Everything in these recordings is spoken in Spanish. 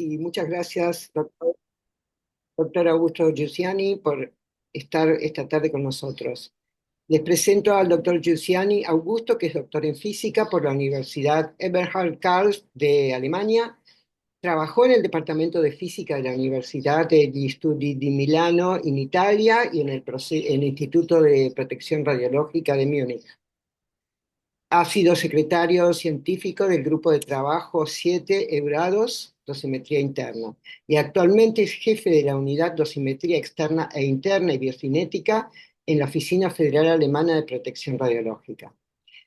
y muchas gracias, doctor Augusto Giussiani, por estar esta tarde con nosotros. Les presento al doctor Giussiani Augusto, que es doctor en física por la Universidad Eberhard Karl de Alemania. Trabajó en el Departamento de Física de la Universidad degli Studi di Milano en Italia y en el Instituto de Protección Radiológica de Múnich. Ha sido secretario científico del grupo de trabajo 7 Eurados, dosimetría interna, y actualmente es jefe de la unidad dosimetría externa e interna y biocinética en la Oficina Federal Alemana de Protección Radiológica.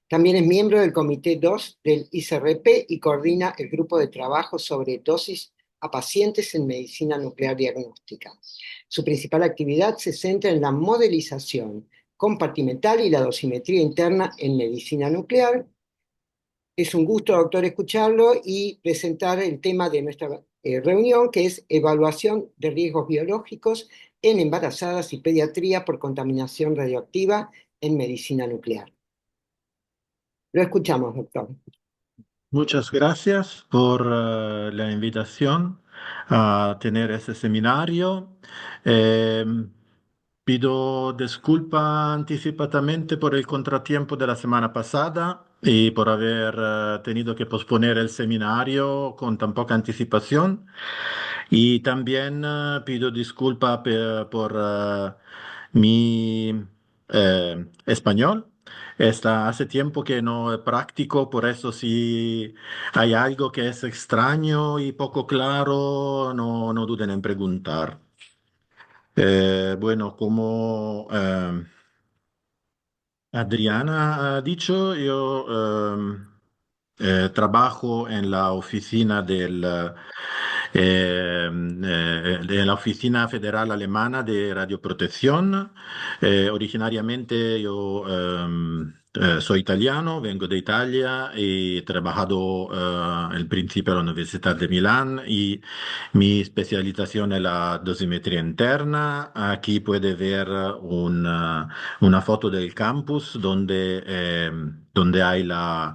También es miembro del Comité 2 del ICRP y coordina el grupo de trabajo sobre dosis a pacientes en medicina nuclear diagnóstica. Su principal actividad se centra en la modelización compartimental y la dosimetría interna en medicina nuclear. Es un gusto, doctor, escucharlo y presentar el tema de nuestra reunión, que es evaluación de riesgos biológicos en embarazadas y pediatría por contaminación radioactiva en medicina nuclear. Lo escuchamos, doctor. Muchas gracias por la invitación a tener este seminario. Eh, Pido disculpa anticipadamente por el contratiempo de la semana pasada y por haber tenido que posponer el seminario con tan poca anticipación. Y también pido disculpa por mi español. Hace tiempo que no practico, por eso si hay algo que es extraño y poco claro, no duden en preguntar. Bueno, como Adriana ha dicho, yo trabajo en la oficina de la Oficina Federal Alemana de Radioprotección. Originariamente yo soy italiano, vengo de Italia y he trabajado al principio en la Universidad de Milán y mi especialización es la dosimetría interna. Aquí puede ver una foto del campus donde hay la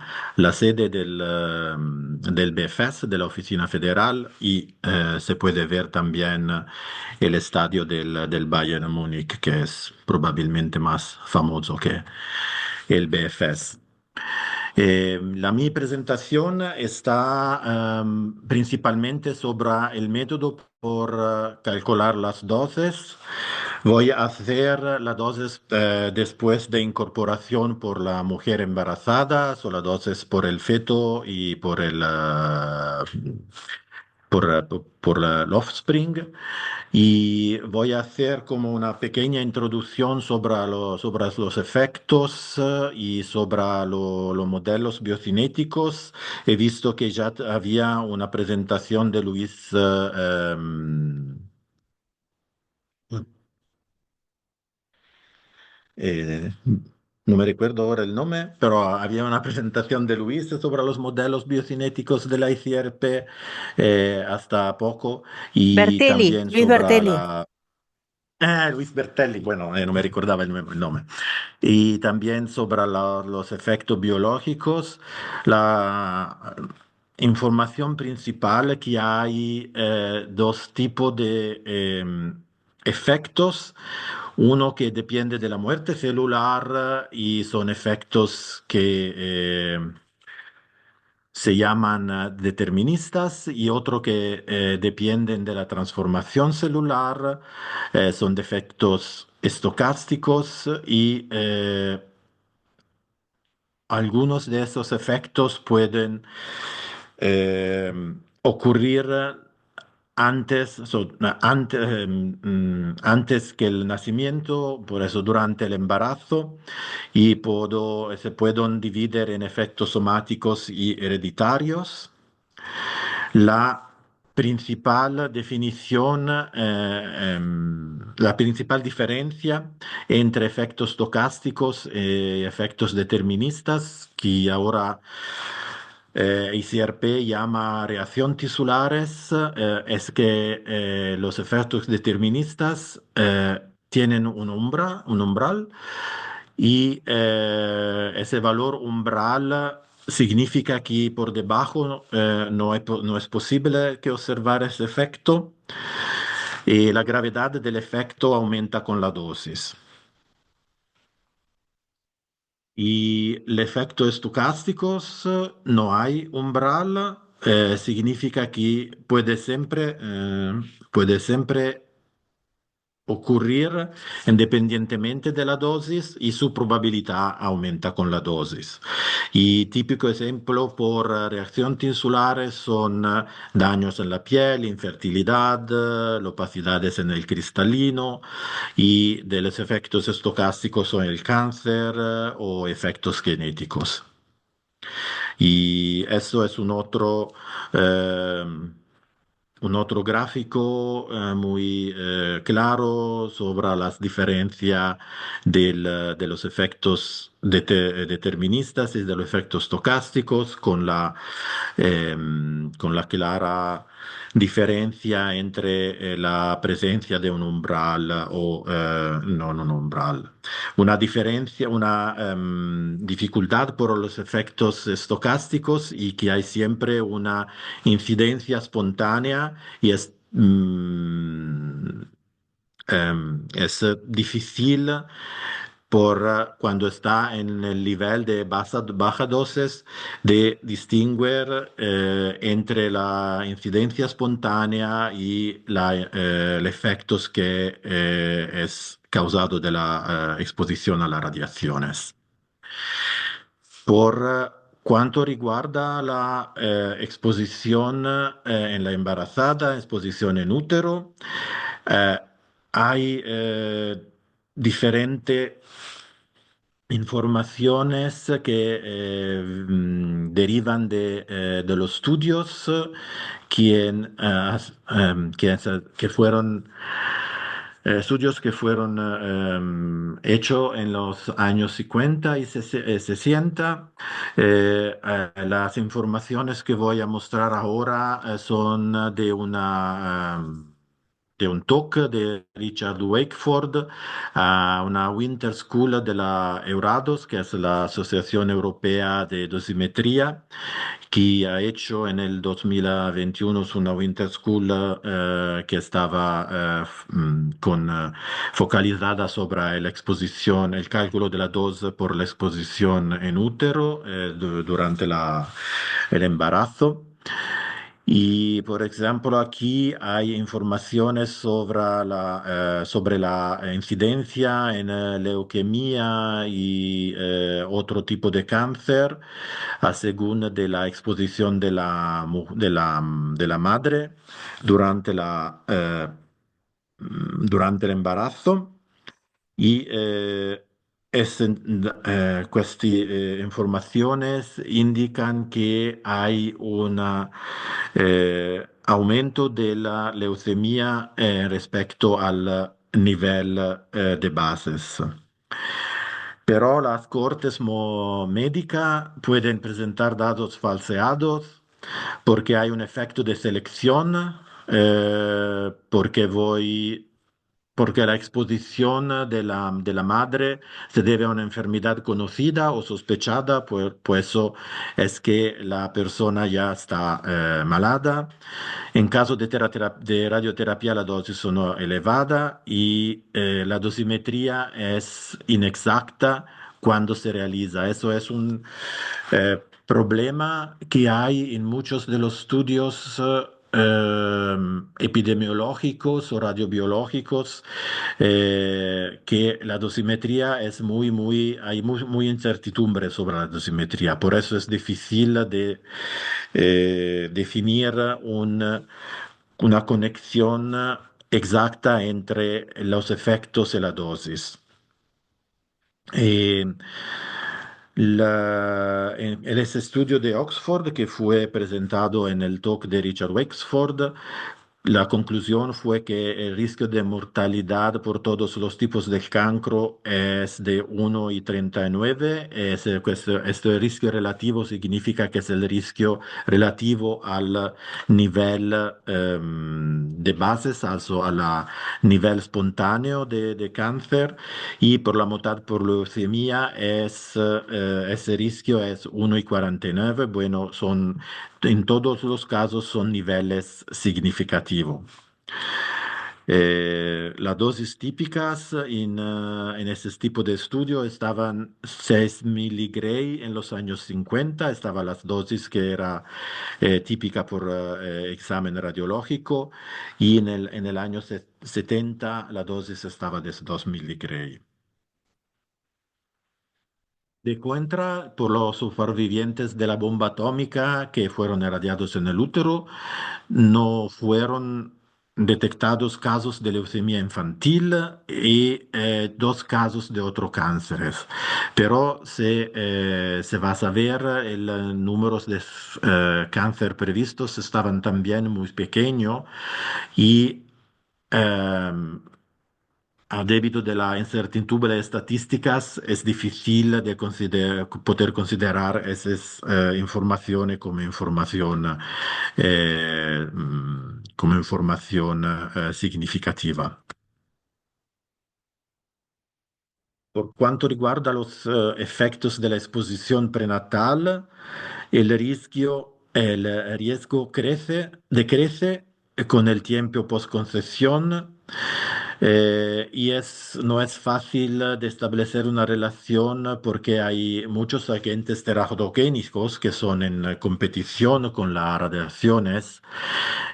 sede del BFS, de la Oficina Federal, y se puede ver también el estadio del Bayern Múnich, que es probablemente más famoso que el BFS. Mi presentación está principalmente sobre el método por calcular las dosis. Voy a hacer la dosis después de incorporación por la mujer embarazada, o la dosis por el feto y por el offspring. Y voy a hacer como una pequeña introducción sobre los efectos y sobre los modelos biocinéticos. He visto que ya había una presentación de Luis. Eh, no me recuerdo ahora el nombre, pero había una presentación de Luis sobre los modelos biocinéticos de la ICRP hasta poco y Bertelli, también Luis sobre Bertelli. la... Luis Bertelli, bueno, no me recordaba el nombre. Y también sobre los efectos biológicos. La información principal que hay dos tipos de efectos. Uno que depende de la muerte celular y son efectos que se llaman deterministas y otro que dependen de la transformación celular, son defectos estocásticos y algunos de esos efectos pueden eh, ocurrir antes que el nacimiento, por eso durante el embarazo, y se pueden dividir en efectos somáticos y hereditarios. La principal definición, la principal diferencia entre efectos estocásticos y efectos deterministas, que ahora ICRP llama reacción tisulares, es que los efectos deterministas tienen un umbral y ese valor umbral significa que por debajo no es posible que observar ese efecto y la gravedad del efecto aumenta con la dosis. Y el efecto estocásticos no hay umbral, significa que puede siempre ocurrir independientemente de la dosis y su probabilidad aumenta con la dosis. Y típico ejemplo por reacción tisular son daños en la piel, infertilidad, opacidades en el cristalino y de los efectos estocásticos son el cáncer o efectos genéticos. Y eso es eh, un otro gráfico muy claro sobre las diferencias de los efectos deterministas y de los efectos estocásticos con la clara diferencia entre la presencia de un umbral o no un umbral. Una diferencia, una dificultad por los efectos estocásticos y que hay siempre una incidencia espontánea y es difícil cuando está en el nivel de baja dosis de distinguir entre la incidencia espontánea y el efecto que es causado de la exposición a las radiaciones. Por cuanto riguarda la exposición en la embarazada, exposición en útero, eh, hay diferentes informaciones que derivan de los estudios que fueron estudios que fueron hechos en los años 50 y 60. Las informaciones que voy a mostrar ahora son de un talk de Richard Wakeford a una Winter School de la Eurados, que es la Asociación Europea de Dosimetría, que ha hecho en el 2021 una Winter School que estaba focalizada sobre la exposición, el cálculo de la dosis por la exposición en útero durante el embarazo. Y, por ejemplo, aquí hay informaciones sobre la incidencia en leucemia y otro tipo de cáncer, según de la exposición de la madre durante durante el embarazo. Y queste informaciones indican que hay un aumento de la leucemia respecto al nivel de bases. Pero las cortes médicas pueden presentar datos falseados porque hay un efecto de selección, porque la exposición de la madre se debe a una enfermedad conocida o sospechada, por eso es que la persona ya está malada. En caso de radioterapia la dosis son elevada y la dosimetría es inexacta cuando se realiza. Eso es un problema que hay en muchos de los estudios epidemiológicos o radiobiológicos, que la dosimetría es hay muy incertidumbre sobre la dosimetría. Por eso es difícil de definir una conexión exacta entre los efectos y la dosis. Eh, ese estudio de Oxford que fue presentado en el talk de Richard Wexford, la conclusión fue que el riesgo de mortalidad por todos los tipos de cancro es de 1,39. Este riesgo relativo significa que es el riesgo relativo al nivel de bases, also a la nivel espontáneo de cáncer, y por la mitad por leucemia ese riesgo es 1,49. Bueno, en todos los casos son niveles significativos. Las dosis típicas en ese tipo de estudio estaban 6 miligray en los años 50, estaba las dosis que era típica por examen radiológico, y en el año 70 la dosis estaba de 2 miligray. De contra, por los supervivientes de la bomba atómica que fueron irradiados en el útero, no fueron detectados casos de leucemia infantil y dos casos de otros cánceres. Pero se va a saber, el número de cáncer previstos estaban también muy pequeños y em, a debido de la incertidumbre de estadísticas, es difícil de poder considerar esas informaciones como información significativa. Por cuanto riguarda los efectos de la exposición prenatal, el riesgo decrece con el tiempo postconcepción, y no es fácil de establecer una relación porque hay muchos agentes teratogénicos que son en competición con las radiaciones.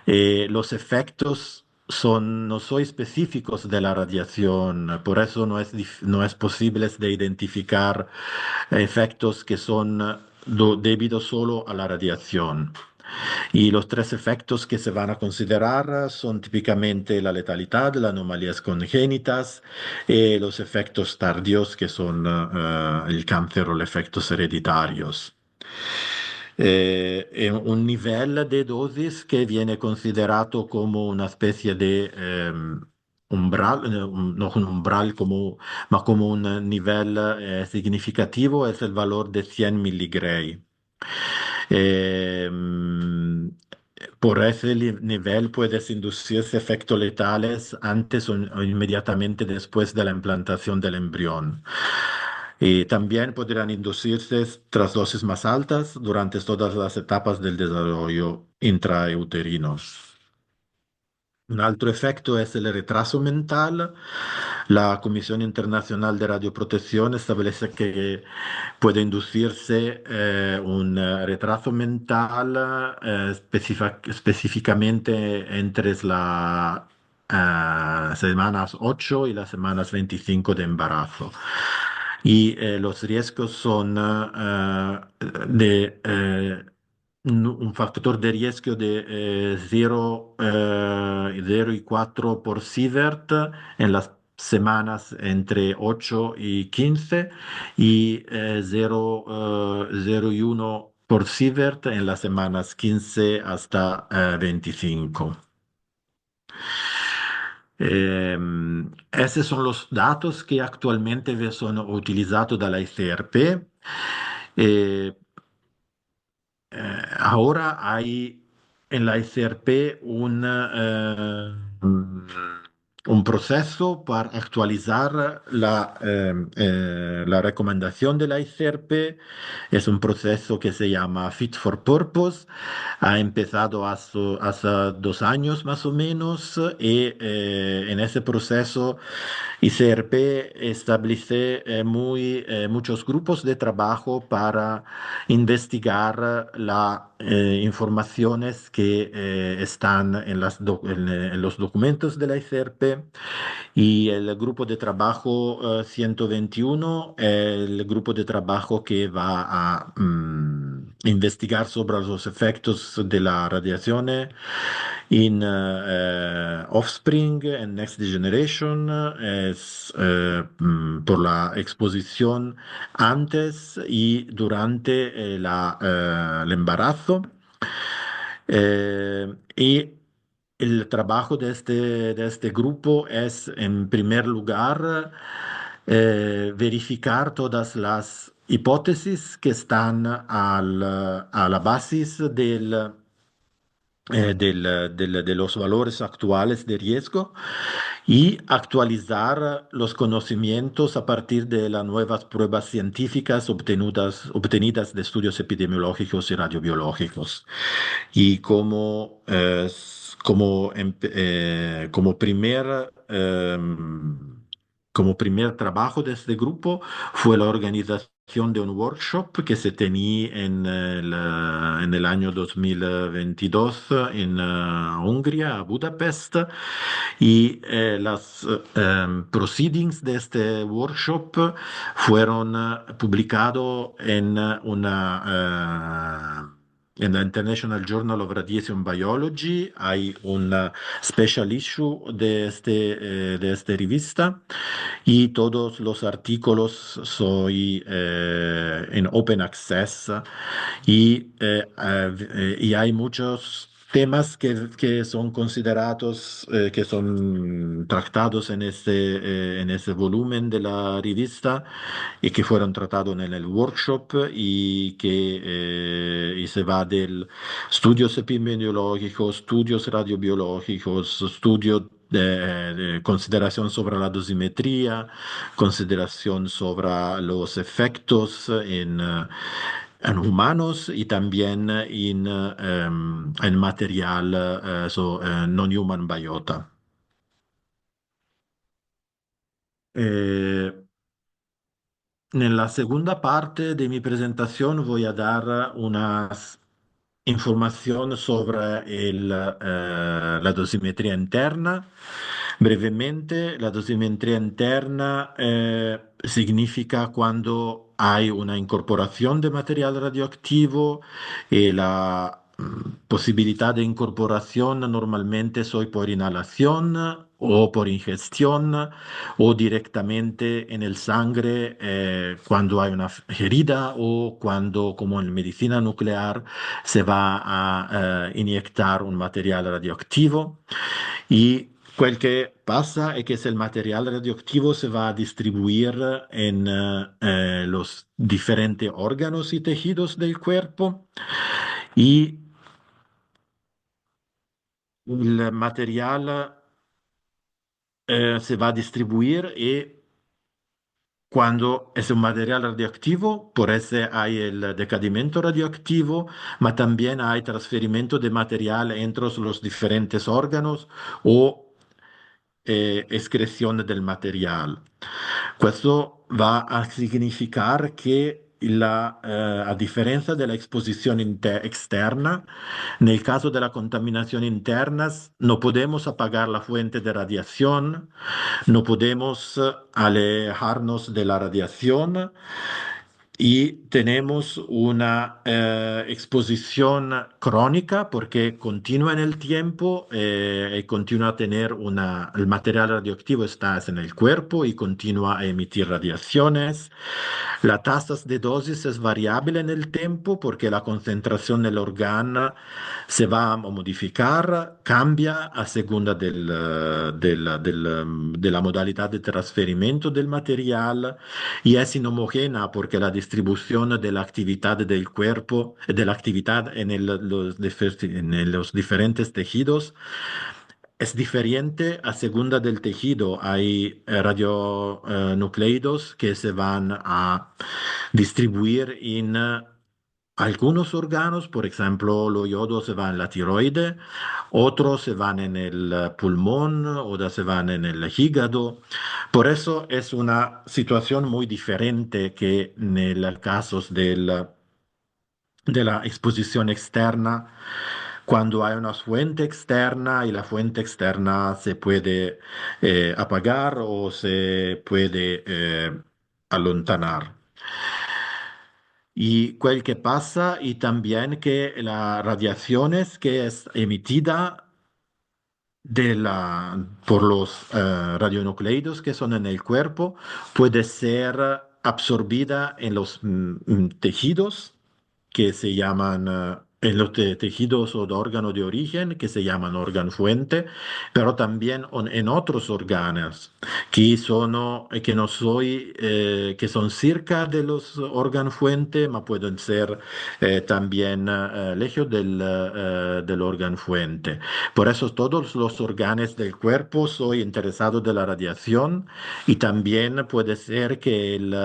Los efectos no son específicos de la radiación, por eso no es posible de identificar efectos que son debidos solo a la radiación. Y los tres efectos que se van a considerar son típicamente la letalidad, las anomalías congénitas y los efectos tardíos, que son el cáncer o los efectos hereditarios. Un nivel de dosis que viene considerado como una especie de umbral, no un umbral, como un nivel significativo, es el valor de 100 miligray. Em, por ese nivel puedes inducirse efectos letales antes o inmediatamente después de la implantación del embrión. Y también podrían inducirse tras dosis más altas durante todas las etapas del desarrollo intrauterino. Un altro efecto es el retraso mental. La Comisión Internacional de Radioprotección establece que puede inducirse un retraso mental específicamente entre las semanas 8 y las semanas 25 de embarazo. Y los riesgos son un factor de riesgo de 0,4 por sievert en las semanas entre 8 y 15 y 0,1 por sievert en las semanas 15 hasta 25. Esos son los datos que actualmente son utilizados de la ICRP. Eh, Ahora hay en la ICRP un proceso para actualizar la recomendación de la ICRP. Es un proceso que se llama Fit for Purpose. Ha empezado hace 2 años más o menos, y en ese proceso ICRP establece muchos grupos de trabajo para investigar las informaciones que están en los documentos de la ICRP. Y el grupo de trabajo 121, el grupo de trabajo que va a investigar sobre los efectos de la radiación en Offspring, en Next Generation, es por la exposición antes y durante el embarazo. Y el trabajo de este grupo es, en primer lugar, verificar todas las hipótesis que están a la base de los valores actuales de riesgo y actualizar los conocimientos a partir de las nuevas pruebas científicas obtenidas de estudios epidemiológicos y radiobiológicos. Y como primer trabajo de este grupo fue la organización de un workshop que se tenía en el año 2022 en Hungría, a Budapest, y las proceedings de este workshop fueron publicados en la International Journal of Radiation Biology. Hay un special issue de esta revista y todos los artículos son en open access y hay muchos temas que son considerados, que son tratados en este volumen de la revista y que fueron tratados en el workshop y se va del estudios epidemiológicos, estudios radiobiológicos, estudios de consideración sobre la dosimetría, consideración sobre los efectos en humanos y también en material non-human biota. Eh, En la segunda parte de mi presentación voy a dar unas información sobre la dosimetría interna. Brevemente, la dosimetría interna significa cuando hay una incorporación de material radioactivo y la posibilidad de incorporación normalmente soy por inhalación o por ingestión o directamente en el sangre cuando hay una herida o cuando, como en medicina nuclear, se va a inyectar un material radioactivo. Y quel que pasa es que el material radioactivo se va a distribuir en los diferentes órganos y tejidos del cuerpo y il material se va a distribuir y cuando es un material radioactivo, por eso hay el decadimiento radioactivo, pero también hay transferimiento de material entre los diferentes órganos o excrezione del materiale. Questo va a significar che a differenza della esposición externa, nel caso de la contaminación interna, no podemos apagar la fuente de radiación, no podemos alejarnos de la radiación y tenemos una exposición crónica porque continúa en el tiempo y continúa a tener el material radioactivo está en el cuerpo y continúa a emitir radiaciones. La tasa de dosis es variable en el tiempo porque la concentración del órgano se va a modificar, cambia a segunda de la modalidad de transferimiento del material y es inhomogénea porque la distribución de la actividad del cuerpo, de la actividad en los diferentes tejidos es diferente a segunda del tejido. Hay radionucleidos que se van a distribuir en algunos órganos, por ejemplo, los yodos se van en la tiroide, otros se van en el pulmón, otros se van en el hígado. Por eso es una situación muy diferente que en los casos de la exposición externa, cuando hay una fuente externa y la fuente externa se puede apagar o se puede alontanar. Y quel que pasa y también que las radiaciones que es emitida por los radionucleidos que son en el cuerpo puede ser absorbida en los tejidos que se llaman en los tejidos o de órgano de origen que se llaman órgano fuente, pero también en otros órganos que no soy, que son cerca de los órganos fuente, ma pueden ser también lejos del órgano fuente. Por eso todos los órganos del cuerpo soy interesado de la radiación y también puede ser que el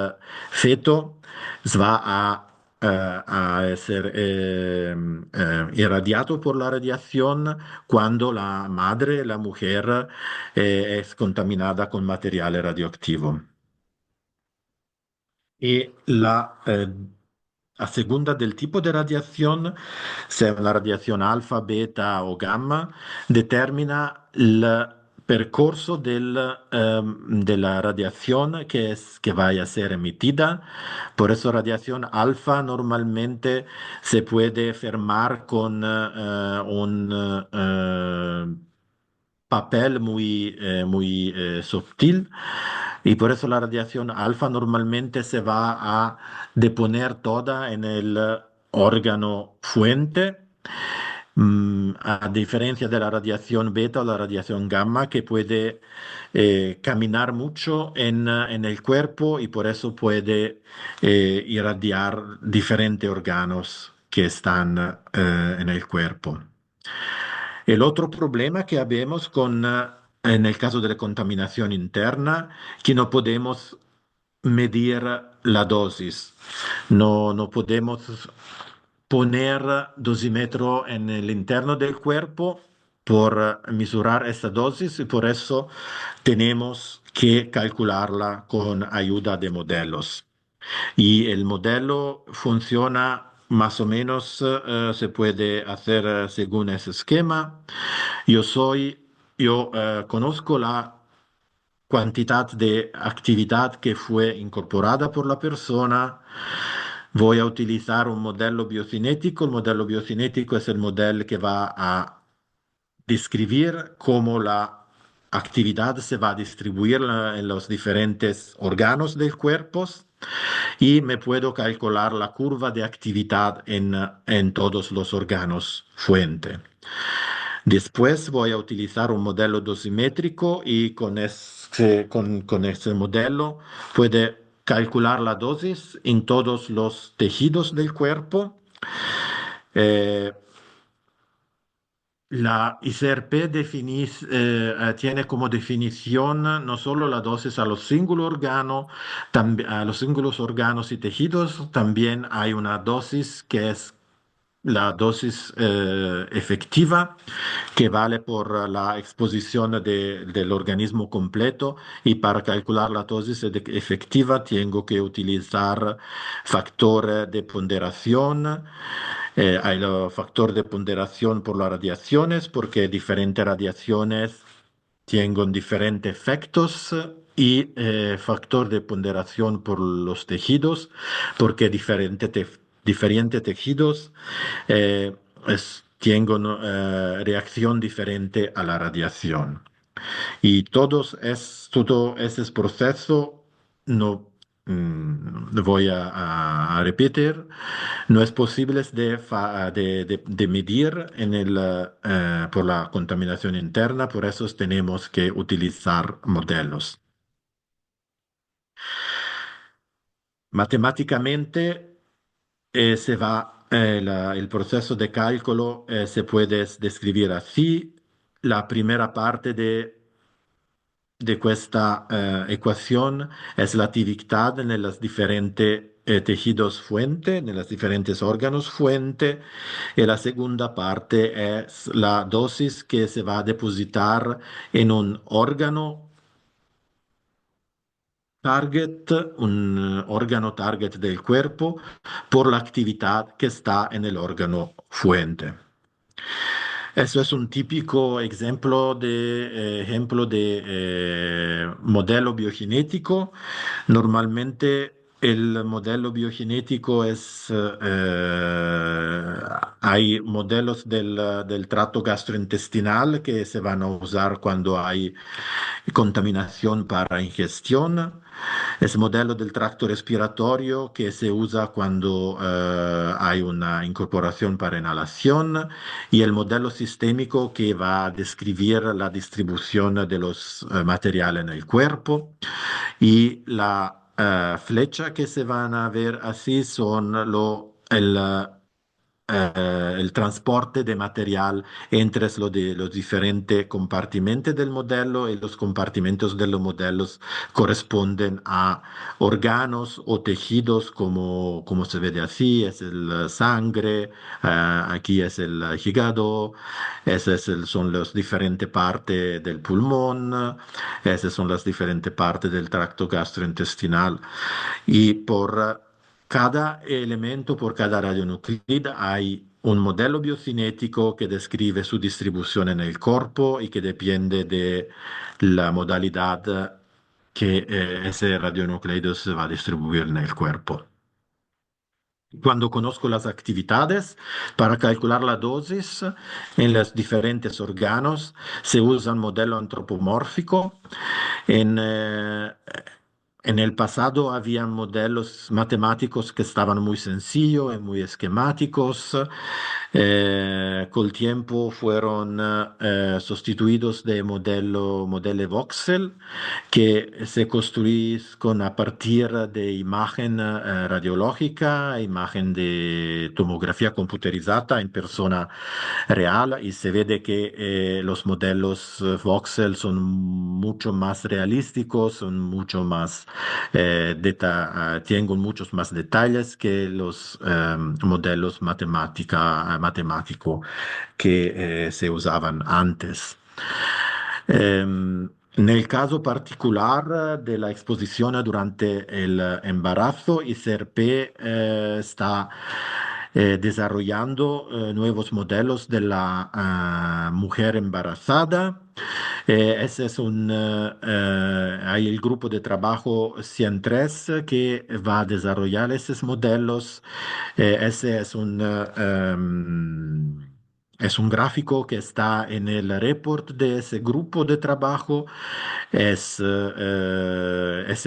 feto va a ser irradiado por la radiación cuando la madre, la mujer, es contaminada con material radioactivo. Y a segunda del tipo de radiación, se la radiación alfa, beta o gamma, determina il percorso de la radiación que vaya a ser emitida. Por eso radiación alfa normalmente se puede formar con un papel muy sutil y por eso la radiación alfa normalmente se va a deponer toda en el órgano fuente, a diferencia de la radiación beta o la radiación gamma que puede caminar mucho en el cuerpo y por eso puede irradiar diferentes órganos que están en el cuerpo. El otro problema que habemos en el caso de la contaminación interna, que no podemos medir la dosis. No podemos poner dosímetro en el interno del cuerpo por mesurar esta dosis y por eso tenemos que calcularla con ayuda de modelos. Y el modelo funciona más o menos, se puede hacer según ese esquema. Yo conozco la cantidad de actividad que fue incorporada por la persona. Voy a utilizar un modelo biocinético. El modelo biocinético es el modelo que va a describir cómo la actividad se va a distribuir en los diferentes órganos del cuerpo y me puedo calcular la curva de actividad en todos los órganos fuente. Después voy a utilizar un modelo dosimétrico y con ese modelo puede calcular la dosis en todos los tejidos del cuerpo. Eh, La ICRP tiene como definición no solo la dosis a los a los singulos órganos y tejidos, también hay una dosis que es la dosis efectiva, que vale por la exposición del organismo completo, y para calcular la dosis efectiva tengo que utilizar factor de ponderación. Hay el factor de ponderación por las radiaciones, porque diferentes radiaciones tienen diferentes efectos, y factor de ponderación por los tejidos, porque diferentes tejidos eh, tienen reacción diferente a la radiación. Y todo ese proceso, no lo voy a repetir, no es posible de medir por la contaminación interna, por eso tenemos que utilizar modelos. Matemáticamente el proceso de cálculo se puede describir así. La primera parte de questa ecuación es la actividad en los diferentes tejidos fuente, en los diferentes órganos fuente, y la segunda parte es la dosis que se va a depositar en un órgano target, un órgano target del cuerpo, por la actividad que está en el órgano fuente. Eso es un típico ejemplo de modelo biogenético. Normalmente el modelo biogenético hay modelos del tracto gastrointestinal que se van a usar cuando hay contaminación para ingestión. Es modelo del tracto respiratorio que se usa cuando hay una incorporación para inhalación y el modelo sistémico que va a describir la distribución de los materiales en el cuerpo. Y la flecha que se van a ver así son el transporte de material entre los diferentes compartimentos del modelo y los compartimentos de los modelos corresponden a órganos o tejidos como se ve de así, es el sangre, aquí es el hígado, son las diferentes partes del pulmón, esas son las diferentes partes del tracto gastrointestinal. Y por cada elemento, por cada radionuclide, hay un modelo biocinético que describe su distribución en el cuerpo y que depende de la modalidad que ese radionucleido se va a distribuir en el cuerpo. Cuando conozco las actividades para calcular la dosis en los diferentes órganos, se usa un modelo antropomórfico. En, eh, en el pasado había modelos matemáticos que estaban muy sencillos y muy esquemáticos. Col tiempo fueron sustituidos de modelo voxel que se construiscono a partir de imagen radiológica, imagen de tomografía computerizada en persona real y se ve de que los modelos voxel son mucho más realísticos, son mucho más tienen muchos más detalles que los modelos matemáticos que se usaban antes. En el caso particular de la exposición durante el embarazo, ICRP está desarrollando nuevos modelos de la mujer embarazada. Ese es hay el grupo de trabajo 103 que va a desarrollar esos modelos. Ese es un gráfico que está en el report de ese grupo de trabajo. Ese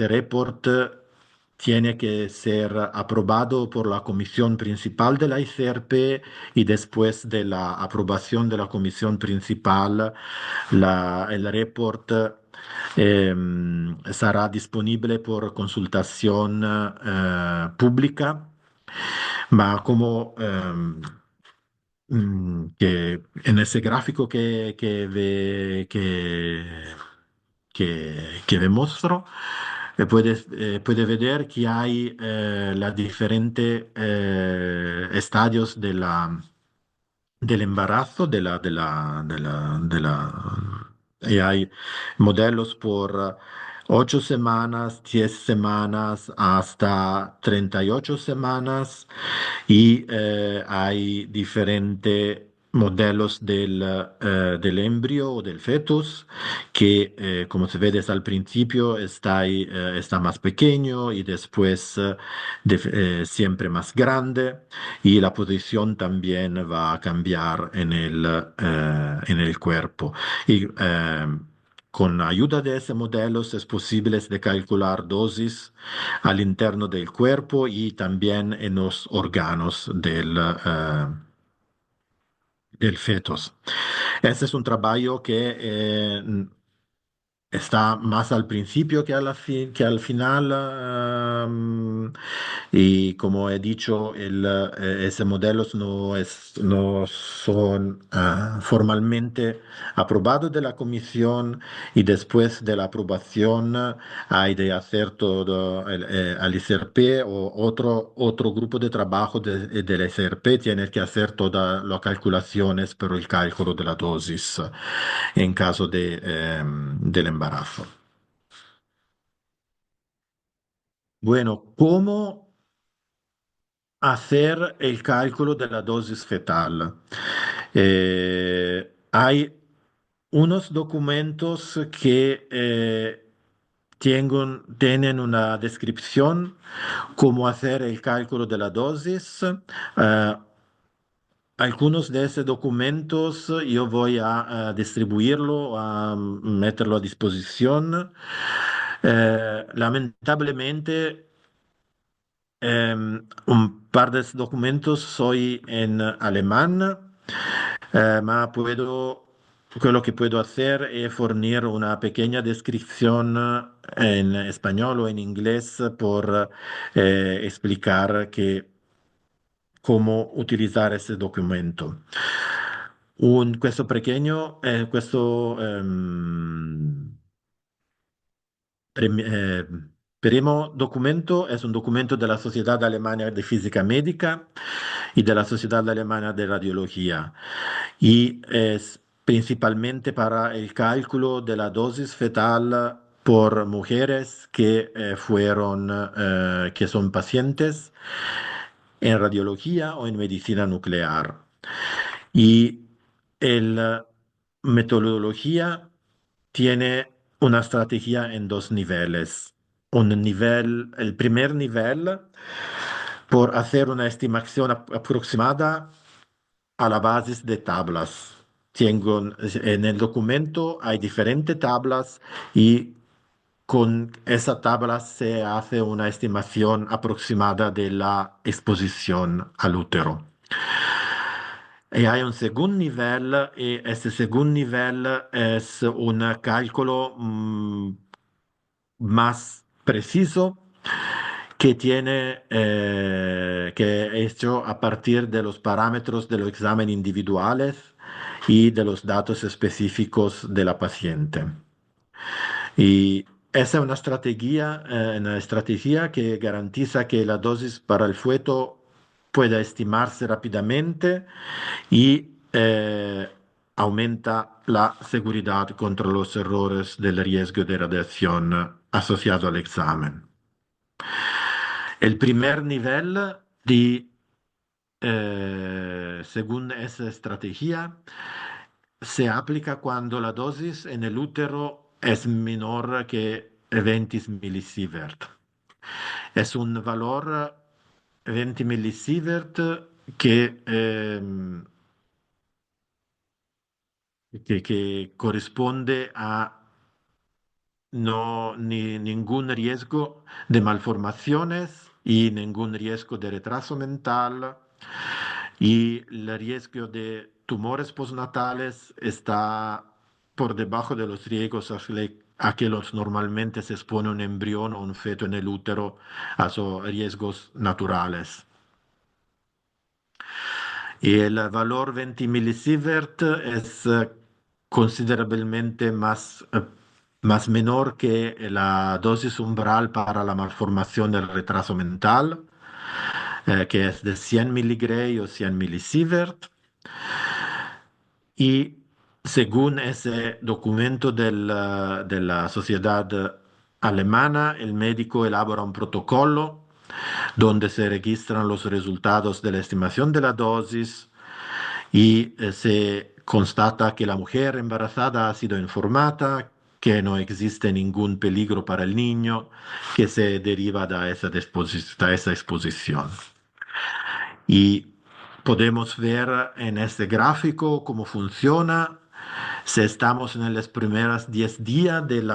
report tiene que ser aprobado por la comisión principal de la ICRP y después de la aprobación de la comisión principal, el report será disponible por consultación pública, ma como que en ese gráfico que ve mostro, puede ver que hay los diferentes estadios del embarazo, y hay modelos por 8 semanas, 10 semanas, hasta 38 semanas y hay diferentes modelos del embrio o del fetus que, como se ve desde el principio, está más pequeño y después siempre más grande y la posición también va a cambiar en el cuerpo. Y con ayuda de ese modelos es posible de calcular dosis al interno del cuerpo y también en los órganos del fetus. Ese es un trabajo que está más al principio que al final. Y como he dicho, ese modelos no son formalmente aprobados de la comisión y después de la aprobación hay de hacer todo al ICRP o otro grupo de trabajo del ICRP tiene que hacer todas las calculaciones para el cálculo de la dosis en caso del embarazo. Bueno, ¿cómo hacer el cálculo de la dosis fetal? Hay unos documentos que tienen una descripción cómo hacer el cálculo de la dosis. Eh, Algunos de esos documentos yo voy a distribuirlo, a meterlo a disposición. Lamentablemente, un par de documentos soy en alemán, lo que puedo hacer es fornir una pequeña descripción en español o en inglés por explicar cómo utilizar ese documento. Questo pequeño, questo primo documento es un documento de la Sociedad Alemana de Física Médica y de la Sociedad Alemana de Radiología, y es principalmente para el cálculo de la dosis fetal por mujeres que son pacientes en radiología o en medicina nuclear. Y la metodología tiene una estrategia en dos niveles. El primer nivel, por hacer una estimación aproximada a la base de tablas. En el documento hay diferentes tablas y con esa tabla se hace una estimación aproximada de la exposición al útero. Y hay un segundo nivel, y ese segundo nivel es un cálculo más preciso que es hecho a partir de los parámetros de los exámenes individuales y de los datos específicos de la paciente. Y esa es una estrategia que garantiza que la dosis para el feto pueda estimarse rápidamente y aumenta la seguridad contra los errores del riesgo de radiación asociado al examen. El primer nivel según esa estrategia, se aplica cuando la dosis en el útero es menor que 20 milisievert. Es un valor 20 milisievert que corresponde a ningún riesgo de malformaciones y ningún riesgo de retraso mental, y el riesgo de tumores postnatales está por debajo de los riesgos a que normalmente se expone un embrión o un feto en el útero, a esos riesgos naturales. Y el valor 20 milisievert es considerablemente más menor que la dosis umbral para la malformación del retraso mental, que es de 100 miligray o 100 milisievert. Y según ese documento de la sociedad alemana, el médico elabora un protocolo donde se registran los resultados de la estimación de la dosis y se constata que la mujer embarazada ha sido informada, que no existe ningún peligro para el niño que se deriva de de esa exposición. Y podemos ver en este gráfico cómo funciona. Si estamos en los primeros 10 días del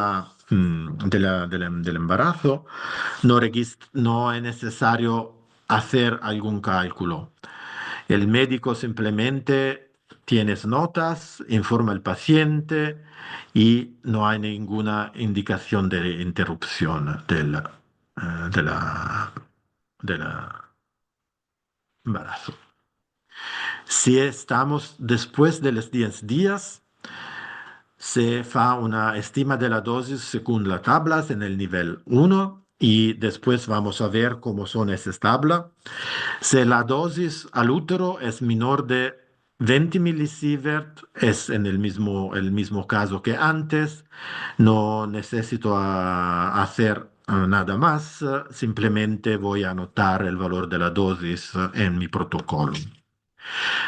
embarazo, no es necesario hacer algún cálculo. El médico simplemente tiene notas, informa al paciente y no hay ninguna indicación de interrupción de del embarazo. Si estamos después de los 10 días, se fa una estima de la dosis según las tablas en el nivel 1 y después vamos a ver cómo son esas tablas. Si la dosis al útero es menor de 20 milisievert, es en el mismo caso que antes, no necesito hacer nada más, simplemente voy a anotar el valor de la dosis en mi protocolo.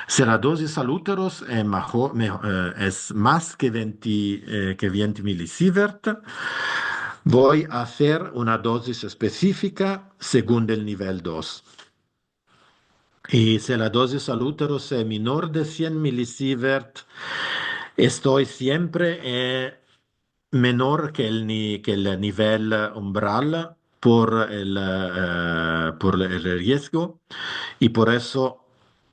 Si la dosis al útero es más que 20 milisievert, voy a hacer una dosis específica según el nivel 2. Y si la dosis al útero es menor de 100 milisievert, estoy siempre menor que que el nivel umbral por el riesgo y por eso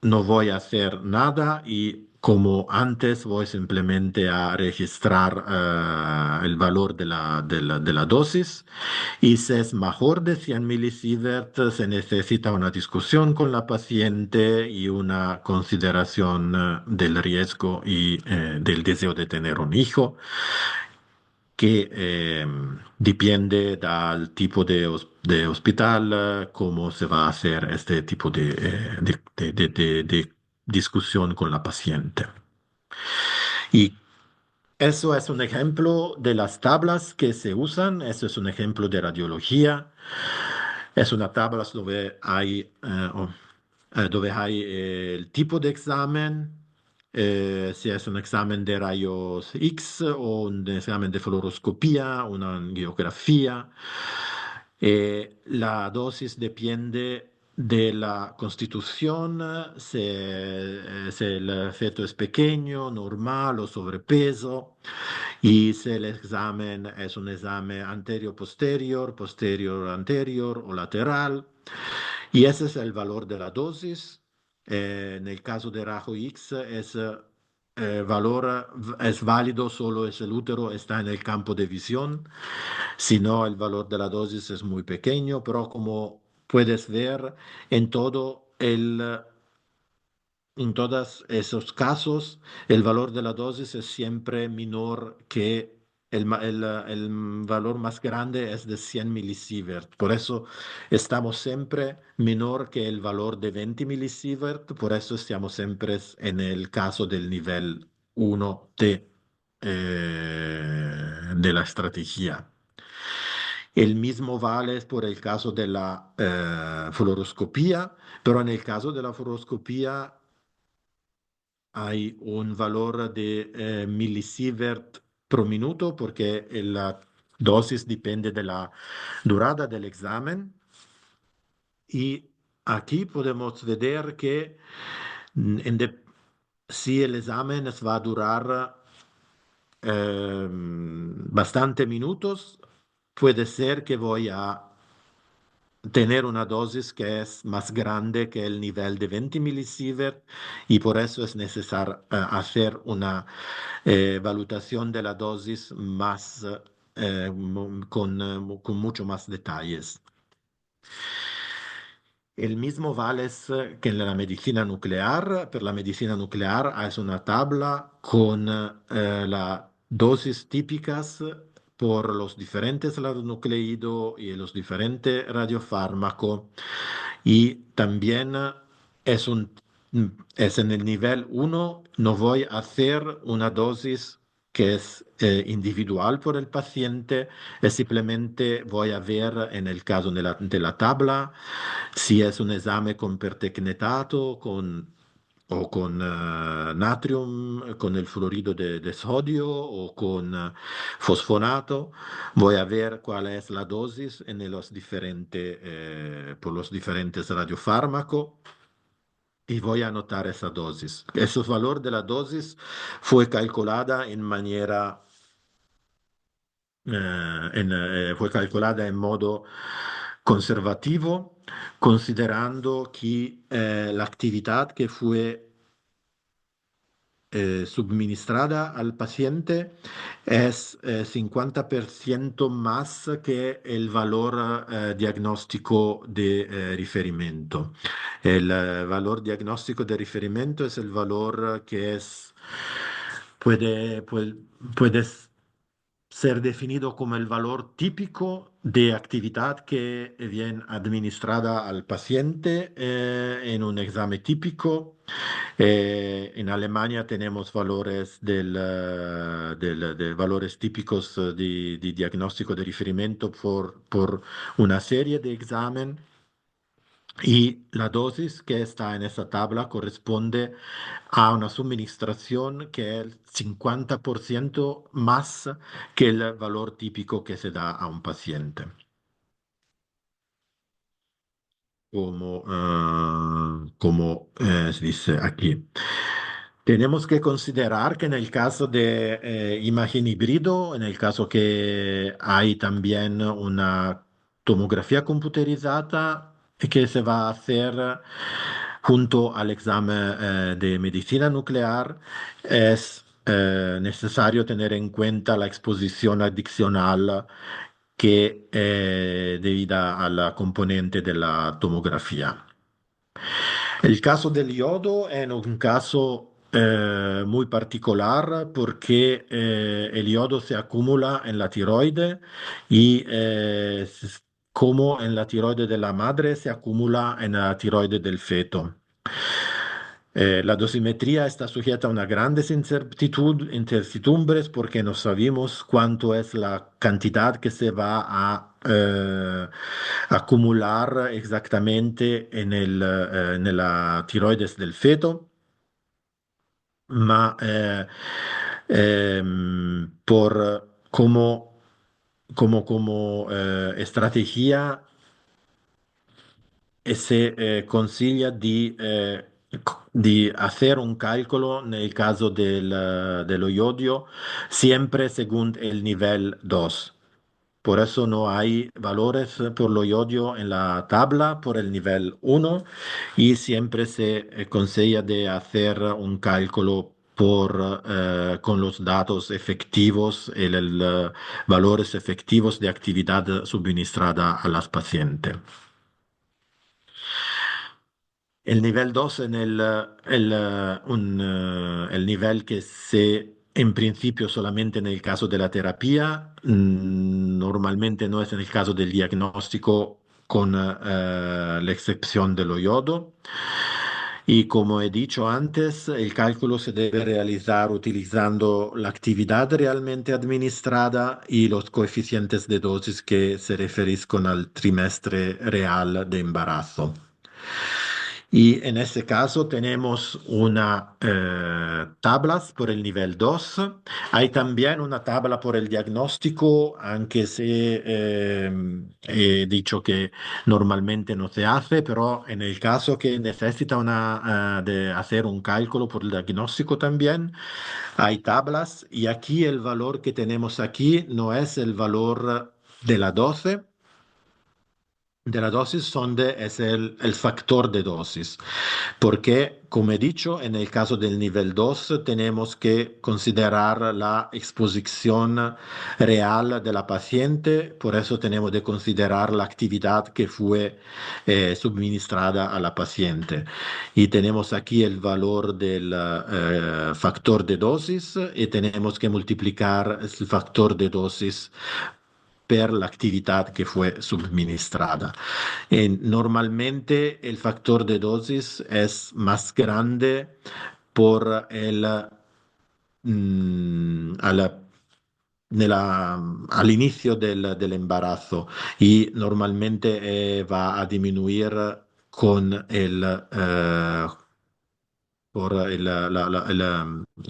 no voy a hacer nada y como antes voy simplemente a registrar el valor de la dosis y si es mejor de 100 milisievert se necesita una discusión con la paciente y una consideración del riesgo y del deseo de tener un hijo que depende del tipo de hospital, cómo se va a hacer este tipo de discusión con la paciente. Y eso es un ejemplo de las tablas que se usan, eso es un ejemplo de radiología, es una tabla donde hay el tipo de examen, si es un examen de rayos X o un examen de fluoroscopía, una angiografía. La dosis depende de la constitución, si el feto es pequeño, normal o sobrepeso, y si el examen es un examen anterior-posterior, posterior-anterior o lateral. Y ese es el valor de la dosis. En el caso de rajo X, ese valor es válido solo si el útero está en el campo de visión. Si no, el valor de la dosis es muy pequeño, pero como puedes ver, en todo en todos esos casos, el valor de la dosis es siempre menor que el valor más grande es de 100 milisievert. Por eso estamos siempre menor que el valor de 20 milisievert. Por eso estamos siempre en el caso del nivel 1 de la estrategia. El mismo vale por el caso de la fluoroscopía, pero en el caso de la fluoroscopía hay un valor de milisievert por minuto porque la dosis depende de la durada del examen. Y aquí podemos ver que si el examen va a durar bastante minutos, puede ser que voy a tener una dosis que es más grande que el nivel de 20 milisievert y por eso es necesario hacer una valutación de la dosis más, con mucho más detalles. El mismo vale que en la medicina nuclear. Per la medicina nuclear hay una tabla con las dosis típicas por los diferentes radionucleidos y los diferentes radiofármacos. Y también es un, es en el nivel 1, no voy a hacer una dosis que es individual por el paciente, simplemente voy a ver en el caso de la tabla si es un examen con pertecnetato o con natrium, con el fluorido de sodio o con fosfonato, voy a ver cuál es la dosis en los diferentes, por los diferentes radiofármacos y voy a anotar esa dosis. Ese valor de la dosis fue calculada en manera, fue calculada en modo conservativo, considerando que la actividad que fue suministrada al paciente es 50% más que el valor diagnóstico de riferimiento. El valor diagnóstico de riferimiento es el valor que puede ser definido como el valor típico de actividad que viene administrada al paciente en un examen típico. En Alemania tenemos valores de valores típicos de diagnóstico de riferimiento por una serie de exámenes. Y la dosis que está en esa tabla corresponde a una suministración que es 50% más que el valor típico que se da a un paciente. Como se dice aquí. Tenemos que considerar que en el caso de imagen híbrido, en el caso que hay también una tomografía computerizada que se va a hacer junto al examen de medicina nuclear, es necesario tener en cuenta la exposición adicional que debida a la componente de la tomografía. El caso del yodo es un caso muy particular porque el yodo se acumula en la tiroide y como en la tiroide de la madre se acumula en la tiroide del feto. La dosimetría está sujeta a unas grandes incertidumbres porque no sabemos cuánto es la cantidad que se va a acumular exactamente en la tiroides del feto, ma por como estrategia e se consiglia di hacer un calcolo nel caso dello iodio siempre según el nivel 2. Por eso no hay valores por lo iodio en la tabla por el nivel 1 y siempre se consella de hacer un cálculo con los datos efectivos y los valores efectivos de actividad suministrada a las pacientes. El nivel 2 en el nivel que se, en principio, solamente en el caso de la terapia, normalmente no es en el caso del diagnóstico con la excepción del yodo. Y como he dicho antes, el cálculo se debe realizar utilizando la actividad realmente administrada y los coeficientes de dosis que se referiscan al trimestre real de embarazo. Y en este caso tenemos una tablas por el nivel 2. Hay también una tabla por el diagnóstico, aunque he dicho que normalmente no se hace, pero en el caso que necesita de hacer un cálculo por el diagnóstico también, hay tablas. Y aquí el valor que tenemos aquí no es el valor de la 12 de la dosis, es el factor de dosis. Porque, como he dicho, en el caso del nivel 2 tenemos que considerar la exposición real de la paciente, por eso tenemos que considerar la actividad que fue suministrada a la paciente. Y tenemos aquí el valor del factor de dosis y tenemos que multiplicar el factor de dosis per la actividad que fue suministrada. Normalmente el factor de dosis es más grande por al, al inicio del embarazo y normalmente va a disminuir con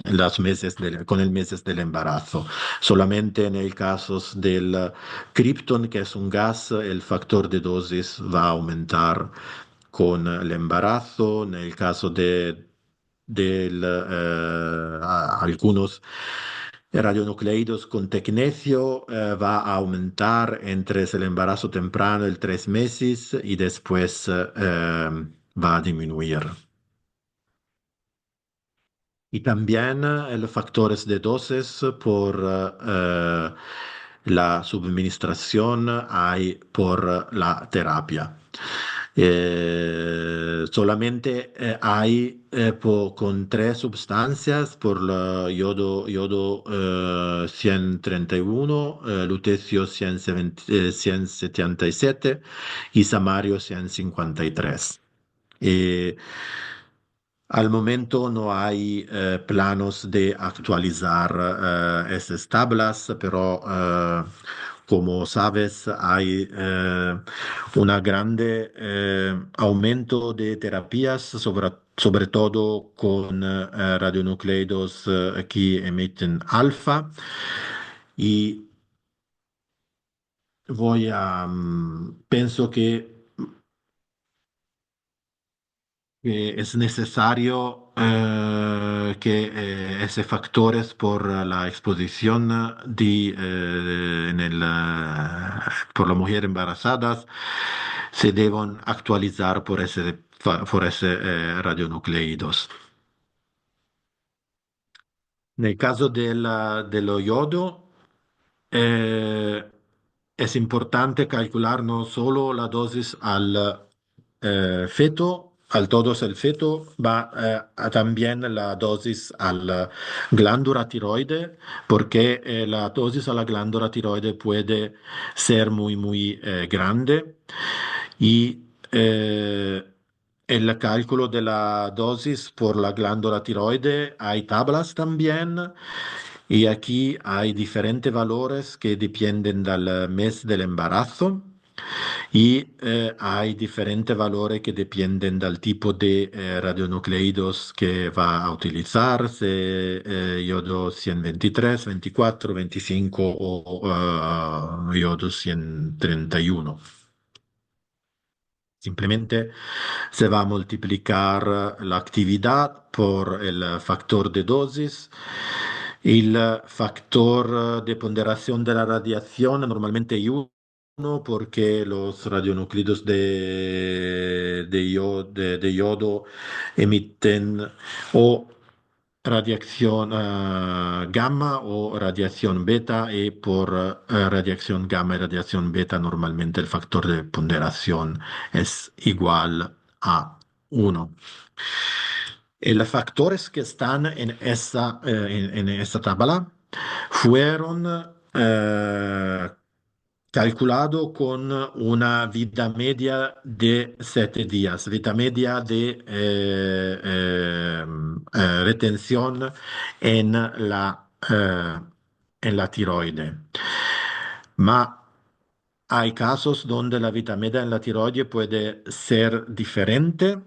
las meses con el meses del embarazo. Solamente en el caso del Krypton, que es un gas, el factor de dosis va a aumentar con el embarazo. En el caso de algunos radionucleidos con tecnecio, va a aumentar entre el embarazo temprano, el 3 meses, y después va a disminuir. Y también los factores de dosis por la subadministración hay por la terapia. Solamente hay con tres sustancias, por la yodo 131, lutecio 177 y samario 153. Al momento no hay planos de actualizar esas tablas, pero como sabes, hay un grande aumento de terapias, sobre todo con radionucleidos que emiten alfa. Y pienso que es necesario que esos factores por la exposición por las mujeres embarazadas se deben actualizar por ese radionucleidos. En el caso del yodo, eh, es importante calcular no solo la dosis al feto, al todos el feto, va también la dosis a la glándula tiroide, porque la dosis a la glándula tiroide puede ser muy, muy grande y el cálculo de la dosis por la glándula tiroide hay tablas también y aquí hay diferentes valores que dependen del mes del embarazo y hay diferentes valores que dependen del tipo de radionucleidos que va a utilizar, se yodo 123, 24, 25 o yodo 131. Simplemente se va a multiplicar la actividad por el factor de dosis. El factor de ponderación de la radiación normalmente hay uno porque los radionúclidos de yodo emiten o radiación gamma o radiación beta y por radiación gamma y radiación beta normalmente el factor de ponderación es igual a uno. Y los factores que están en esa tabla fueron calculados con una vida media de 7 días, vida media de retención en la tiroide. Ma hay casos donde la vida media en la tiroide puede ser diferente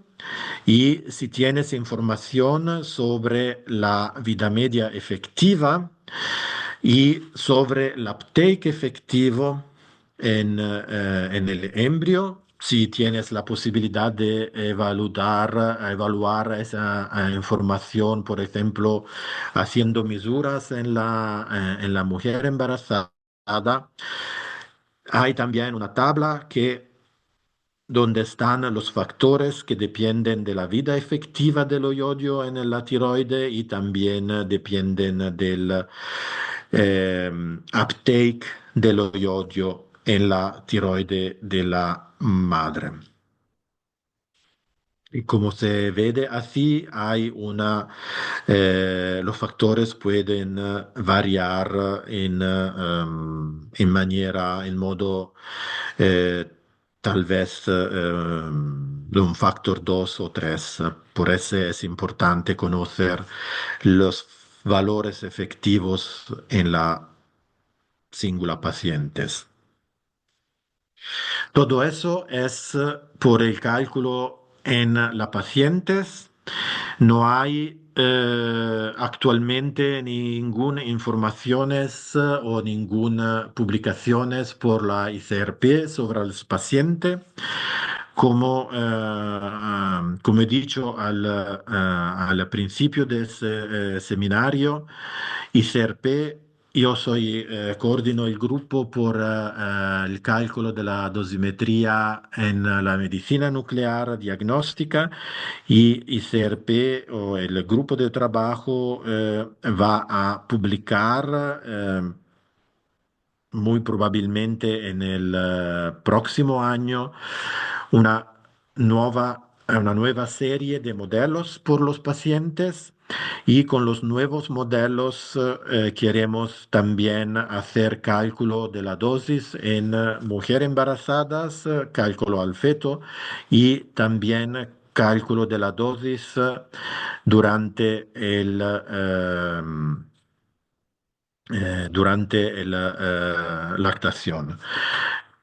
y si tienes información sobre la vida media efectiva y sobre el uptake efectivo en el embrio, si tienes la posibilidad de evaluar esa información, por ejemplo, haciendo misuras en la mujer embarazada, hay también una tabla donde están los factores que dependen de la vida efectiva del yodio en la tiroide y también dependen del uptake del yodio en la tiroide de la madre. Y como se ve así, los factores pueden variar en modo eh, tal vez de un factor 2 o 3. Por eso es importante conocer los valores efectivos en la singular pacientes. Todo eso es por el cálculo en las pacientes. No hay actualmente ninguna informaciones o ninguna publicaciones por la ICRP sobre los pacientes. Como he dicho al principio de ese seminario, ICRP, yo coordino el grupo por el cálculo de la dosimetría en la medicina nuclear diagnóstica y ICRP o el grupo de trabajo va a publicar muy probablemente en el próximo año una una nueva serie de modelos por los pacientes y con los nuevos modelos queremos también hacer cálculo de la dosis en mujeres embarazadas, cálculo al feto y también cálculo de la dosis durante durante la lactación,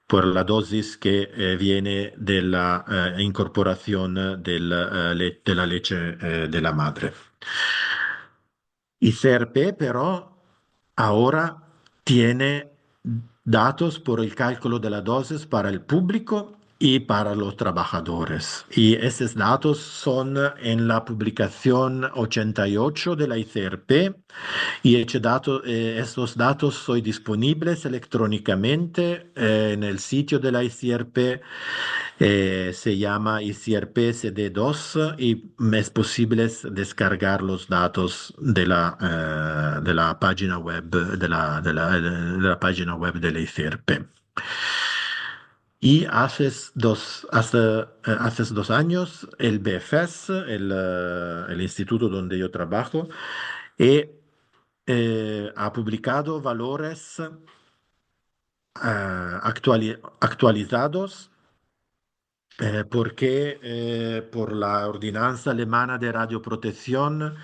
por la dosis que viene de la incorporación de la leche de la madre. ICRP pero ahora tiene datos por el cálculo de la dosis para el público y para los trabajadores. Y esos datos son en la publicación 88 de la ICRP y estos datos son disponibles electrónicamente en el sitio de la ICRP. Se llama ICRP CD2 y es posible descargar los datos de la página web de la página web de la ICRP. Y hace 2 años el BFS, el instituto donde yo trabajo, eh, ha publicado valores actualizados porque por la ordenanza alemana de radioprotección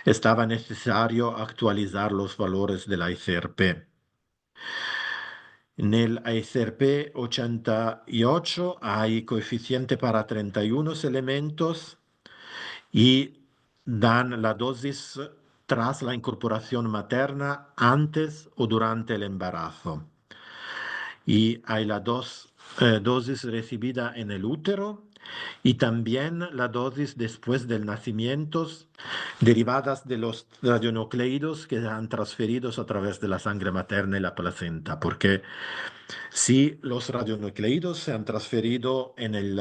estaba necesario actualizar los valores de la ICRP. En el ICRP 88 hay coeficiente para 31 elementos y dan la dosis tras la incorporación materna antes o durante el embarazo. Y hay la dosis recibida en el útero y también la dosis después del nacimiento derivadas de los radionucleidos que se han transferido a través de la sangre materna y la placenta, porque si los radionucleidos se han transferido en el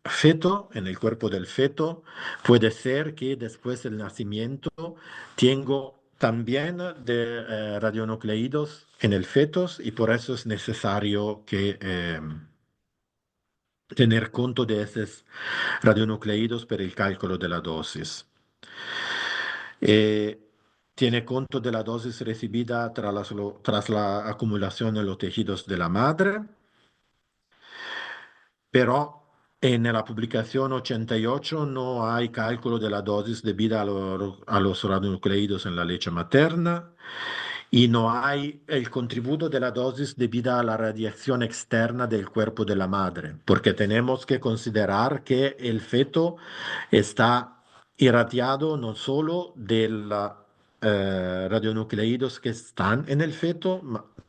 feto, en el cuerpo del feto, puede ser que después del nacimiento tengo también de radionucleidos en el feto y por eso es necesario que tener conto de esos radionucleidos per il cálculo de la dosis. Eh, Tiene conto de la dosis recibida tras la acumulación en los tejidos de la madre, pero en la publicación 88 no hay cálculo de la dosis debida a los radionucleidos en la leche materna y no hay el contributo de la dosis debida a la radiación externa del cuerpo de la madre, porque tenemos que considerar que el feto está irradiado no solo de los radionucleidos que están en el feto,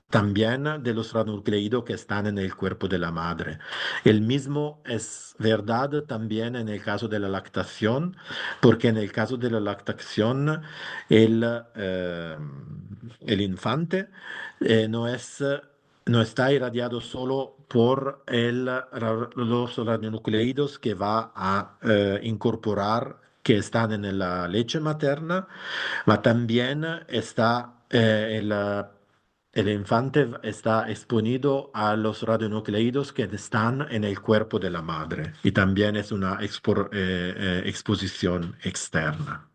también de los radionucleidos que están en el cuerpo de la madre. El mismo es verdad también en el caso de la lactación, porque en el caso de la lactación el, eh, el infante no está irradiado solo por los radionucleidos que va a incorporar, que están en la leche materna, pero también el infante está exponido a los radionucleidos que están en el cuerpo de la madre y también es una exposición externa.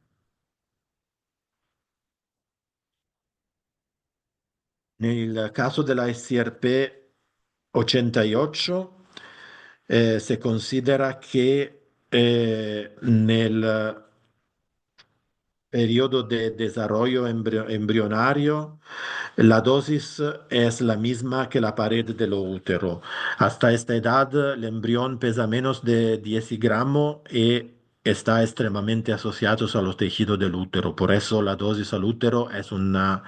Nel caso della SRP 88 se considera che nel periodo de desarrollo embrionario la dosis es la misma que la pared del útero. Hasta esta edad el embrión pesa menos de 10 gramos y está extremadamente asociado a los tejidos del útero. Por eso la dosis al útero es una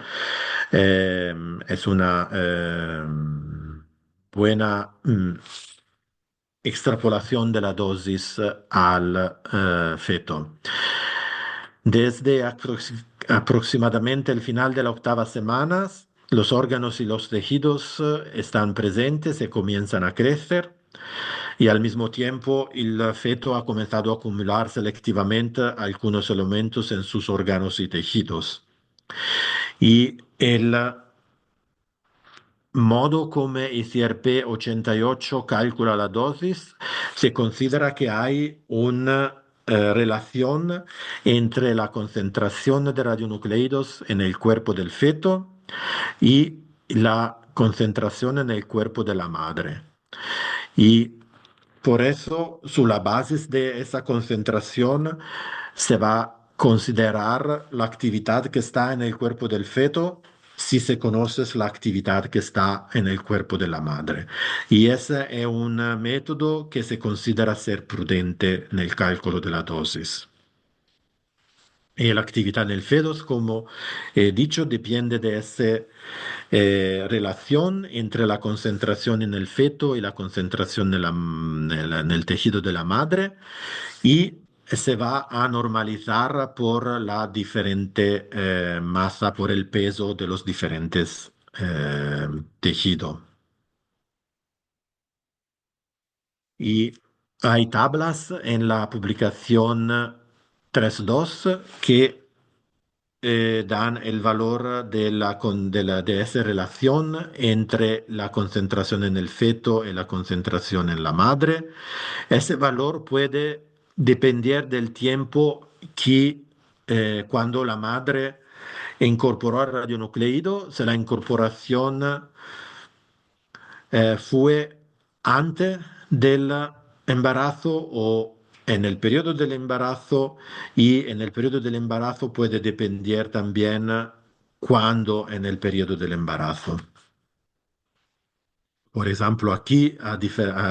buena extrapolación de la dosis al feto. Desde aproximadamente el final de la octava semana, los órganos y los tejidos están presentes y comienzan a crecer y al mismo tiempo el feto ha comenzado a acumular selectivamente algunos elementos en sus órganos y tejidos. Y el modo como ICRP 88 calcula la dosis, se considera que hay una relación entre la concentración de radionucleidos en el cuerpo del feto y la concentración en el cuerpo de la madre. Y por eso, sobre la base de esa concentración, se va a considerar la actividad que está en el cuerpo del feto si se conoce la actividad que está en el cuerpo de la madre. Y ese es un método que se considera ser prudente en el cálculo de la dosis. Y la actividad del feto, como he dicho, depende de esa relación entre la concentración en el feto y la concentración en el tejido de la madre y se va a normalizar por la diferente masa, por el peso de los diferentes tejidos. Y hay tablas en la publicación 3.2 que dan el valor de esa relación entre la concentración en el feto y la concentración en la madre. Ese valor puede depender del tiempo que cuando la madre incorporó el radionucleido, si la incorporación fue antes del embarazo o en el periodo del embarazo, y en el periodo del embarazo puede depender también cuándo en el periodo del embarazo. Por ejemplo, aquí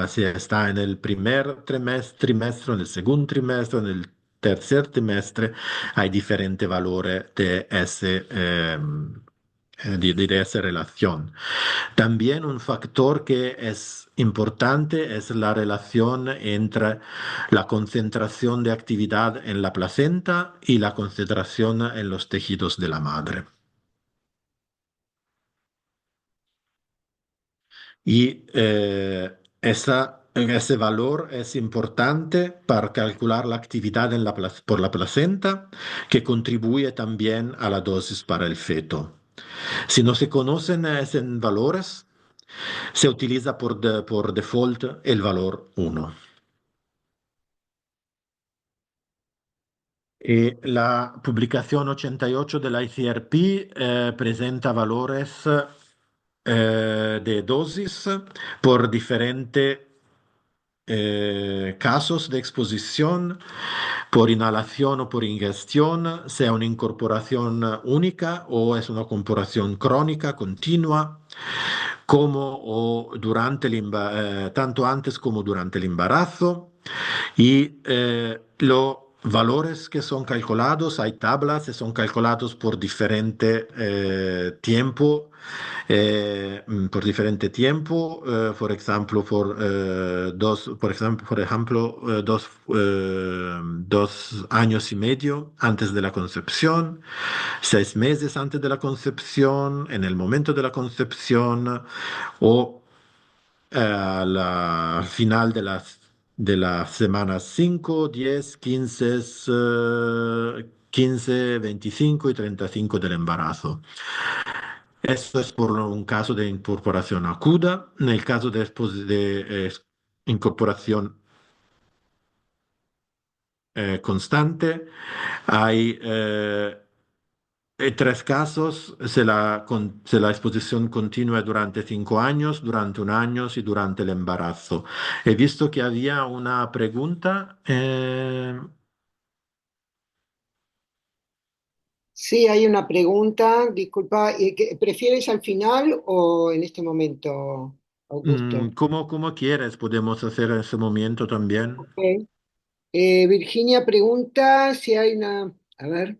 si está en el primer trimestre, en el segundo trimestre, en el tercer trimestre, hay diferentes valores de esa relación. También un factor que es importante es la relación entre la concentración de actividad en la placenta y la concentración en los tejidos de la madre. Y ese valor es importante para calcular la actividad por la placenta, que contribuye también a la dosis para el feto. Si no se conocen esos valores, se utiliza por default el valor 1. La publicación 88 de la ICRP presenta valores de dosis por diferentes casos de exposición, por inhalación o por ingestión, sea una incorporación única o es una incorporación crónica, continua, como o durante tanto antes como durante el embarazo. Y los valores que son calculados, hay tablas que son calculados por diferente tiempo, por ejemplo, dos años y medio antes de la concepción, 6 meses antes de la concepción, en el momento de la concepción o al final de las semanas 5, 10, 15, 25 y 35 del embarazo. Esto es por un caso de incorporación aguda. En el caso de incorporación constante, hay tres casos: se la exposición continua durante 5 años, durante un año y durante el embarazo. He visto que había una pregunta. Sí, hay una pregunta, disculpa, ¿prefieres al final o en este momento, Augusto? ¿Cómo quieres? Podemos hacer en ese momento también. Ok. Virginia pregunta si hay una, a ver,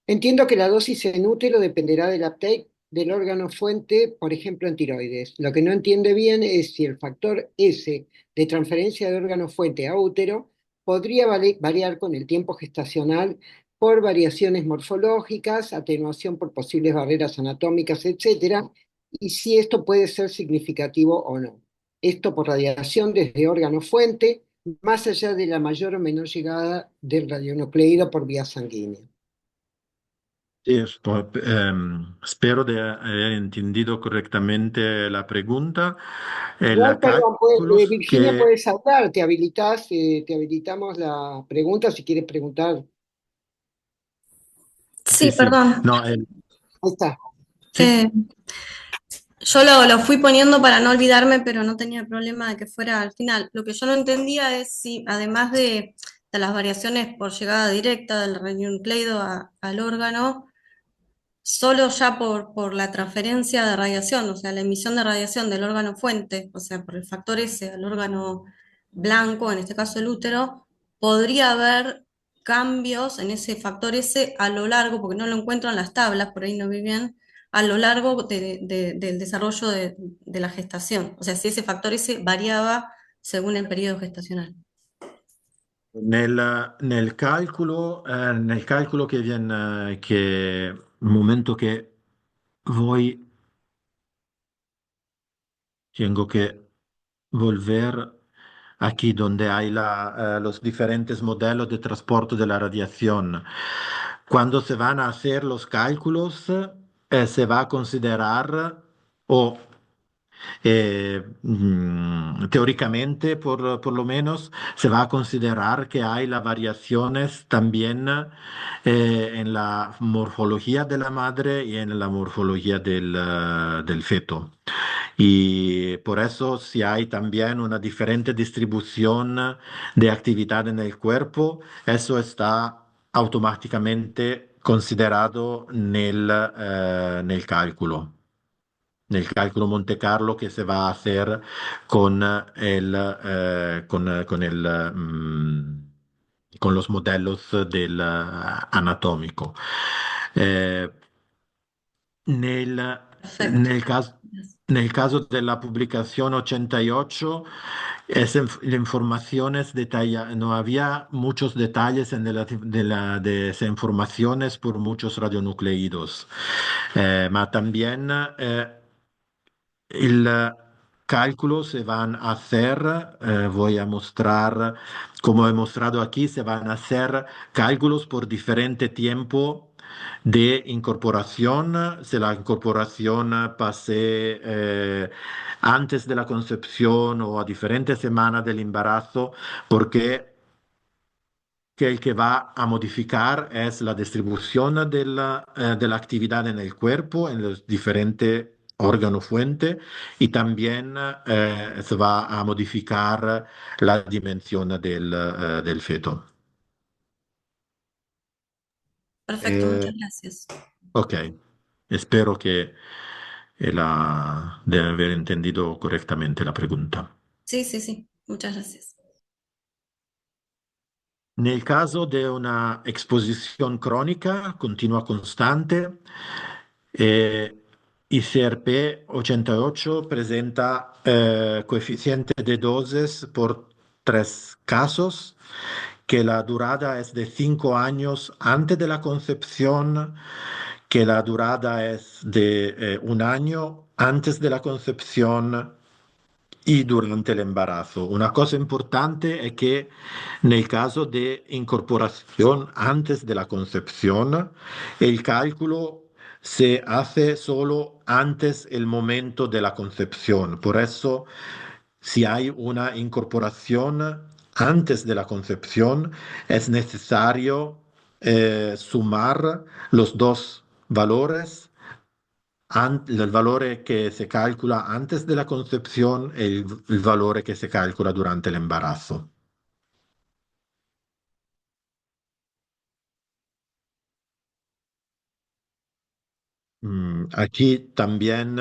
entiendo que la dosis en útero dependerá del uptake del órgano fuente, por ejemplo en tiroides. Lo que no entiende bien es si el factor S de transferencia de órgano fuente a útero podría variar con el tiempo gestacional por variaciones morfológicas, atenuación por posibles barreras anatómicas, etcétera, y si esto puede ser significativo o no. Esto por radiación desde órgano fuente, más allá de la mayor o menor llegada del radionucleido por vía sanguínea. Sí, espero de haber entendido correctamente la pregunta. El Igual, perdón, cálculos Virginia, que puedes hablar, te habilitamos la pregunta si quieres preguntar. sí, Sí, sí. perdón. No, Ahí está. sí. Eh, yo lo fui poniendo para no olvidarme, pero no tenía problema de que fuera al final. Lo que yo no entendía es si, además de las variaciones por llegada directa del radionucleido al órgano, solo ya por la transferencia de radiación, o sea, la emisión de radiación del órgano fuente, o sea, por el factor S al órgano blanco, en este caso el útero, podría haber cambios en ese factor S a lo largo, porque no lo encuentro en las tablas, por ahí no vi bien, a lo largo del desarrollo de la gestación. O sea, si ese factor S variaba según el periodo gestacional. Nel calcolo che viene, che il momento che voi tengo que volver aquí donde hay los diferentes modelos de transporte de la radiación. Cuando se van a hacer los cálculos, se va a considerar o teóricamente, por lo menos, se va a considerar que hay las variaciones también en la morfología de la madre y en la morfología del feto. Y por eso, si hay también una diferente distribución de actividad en el cuerpo, eso está automáticamente considerado nel cálculo Monte Carlo que se va a hacer con los modelos del anatómico. Eh, nel, Perfecto. nel caso, nel caso della pubblicazione 88, le informaciones no había muchos detalles de esas informaciones por muchos radionucleidos. Ma también el cálculo se van a hacer, voy a mostrar, como he mostrado aquí, se van a hacer cálculos por diferente tiempo de incorporación. Si la incorporación pase antes de la concepción o a diferentes semanas del embarazo, porque que el que va a modificar es la distribución de la actividad en el cuerpo, en los diferentes órganos fuente, y también se va a modificar la dimensión del feto. Perfecto, Eh, muchas gracias. ok, espero que de haber entendido correctamente la pregunta. Sí, sí, sí, muchas gracias. Nel caso di una esposición crónica continua constante, ICRP 88 presenta coeficiente de dosis por 3 casos, que la durada es de 5 años antes de la concepción, que la durada es de 1 año antes de la concepción y durante el embarazo. Una cosa importante es que nel caso de incorporación antes de la concepción, el cálculo se hace solo antes el momento de la concepción. Por eso, si hay una incorporación antes de la concepción, es necesario sumar los dos valores, el valore che si calcola antes de la concepción e il valore che si calcola durante l'imbarazzo. Aquí también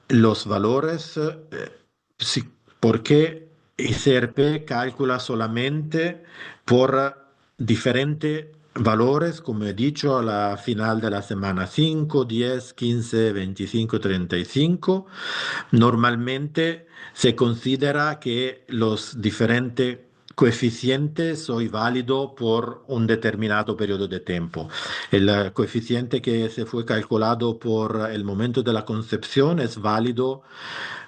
los valores, ¿por qué ICRP calcula solamente por diferentes valores, como he dicho, a la final de la semana 5, 10, 15, 25, 35? Normalmente se considera que los diferentes coeficientes son válidos por un determinado periodo de tiempo. El coeficiente que se fue calculado por el momento de la concepción es válido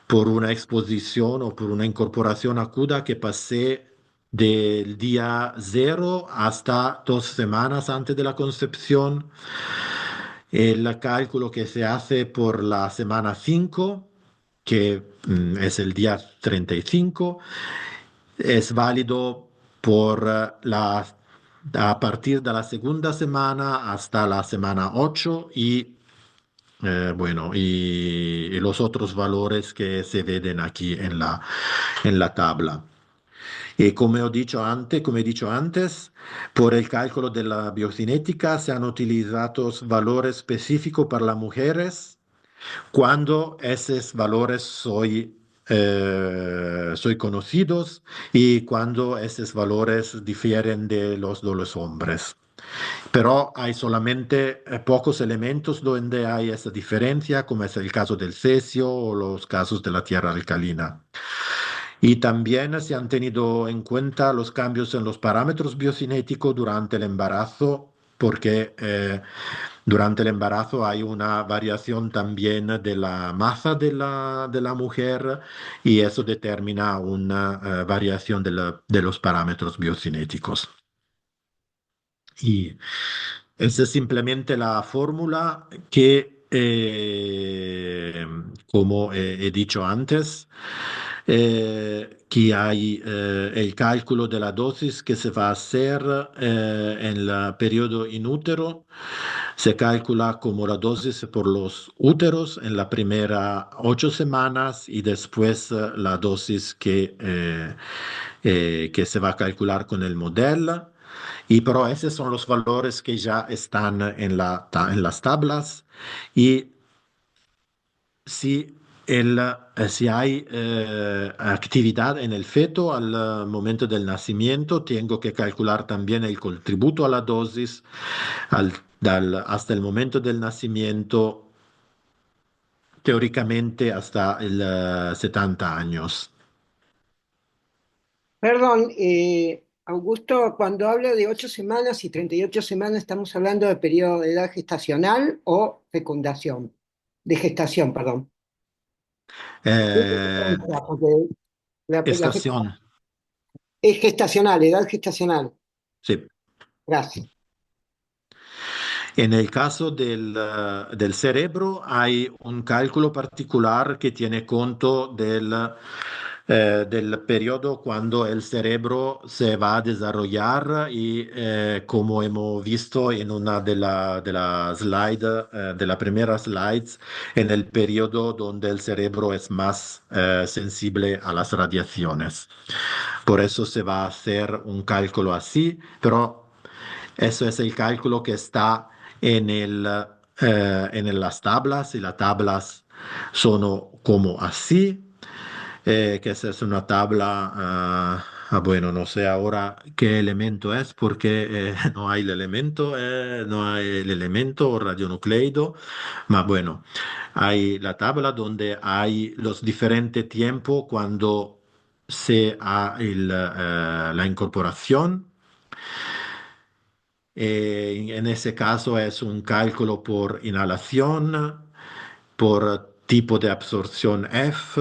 por una exposición o por una incorporación aguda que pase del día 0 hasta 2 semanas antes de la concepción. El cálculo que se hace por la semana 5, que es el día 35, es válido por a partir de la segunda semana hasta la semana 8 y bueno, y los otros valores que se ven aquí en la tabla. Y como he dicho antes, por el cálculo de la biocinética se han utilizado valores específicos para las mujeres cuando esos valores soy conocidos y cuando esos valores difieren de los hombres. Pero hay solamente pocos elementos donde hay esa diferencia, como es el caso del cesio o los casos de la tierra alcalina. Y también se han tenido en cuenta los cambios en los parámetros biocinéticos durante el embarazo, porque durante el embarazo hay una variación también de la masa de la mujer y eso determina una variación de los parámetros biocinéticos. Y esa es simplemente la fórmula que, como he dicho antes, que hay el cálculo de la dosis que se va a hacer en el periodo inútero. Se calcula como la dosis por los úteros en la primera 8 semanas y después la dosis que se va a calcular con el modelo. Y pero esos son los valores que ya están en en las tablas. Y si, si hay actividad en el feto al momento del nacimiento, tengo que calcular también el contributo a la dosis hasta el momento del nacimiento, teóricamente hasta el 70 años. Perdón, Augusto, cuando hablo de 8 semanas y 38 semanas, ¿estamos hablando de periodo de edad gestacional o fecundación? De gestación, perdón. ¿Qué Eh, diferencia? Porque la estación, es gestacional, edad gestacional. sí. Gracias. En el caso del cerebro hay un cálculo particular que tiene conto del periodo cuando el cerebro se va a desarrollar y como hemos visto en una de la slide, de la primera slides, en el periodo donde el cerebro es más sensible a las radiaciones. Por eso se va a hacer un cálculo así, pero eso es el cálculo que está en las tablas y las tablas son como así, que esa es una tabla, bueno, no sé ahora qué elemento es porque no hay el elemento, no hay el elemento radionucleido, pero bueno, hay la tabla donde hay los diferentes tiempos cuando se ha la incorporación. En ese caso es un cálculo por inhalación, por tipo de absorción F,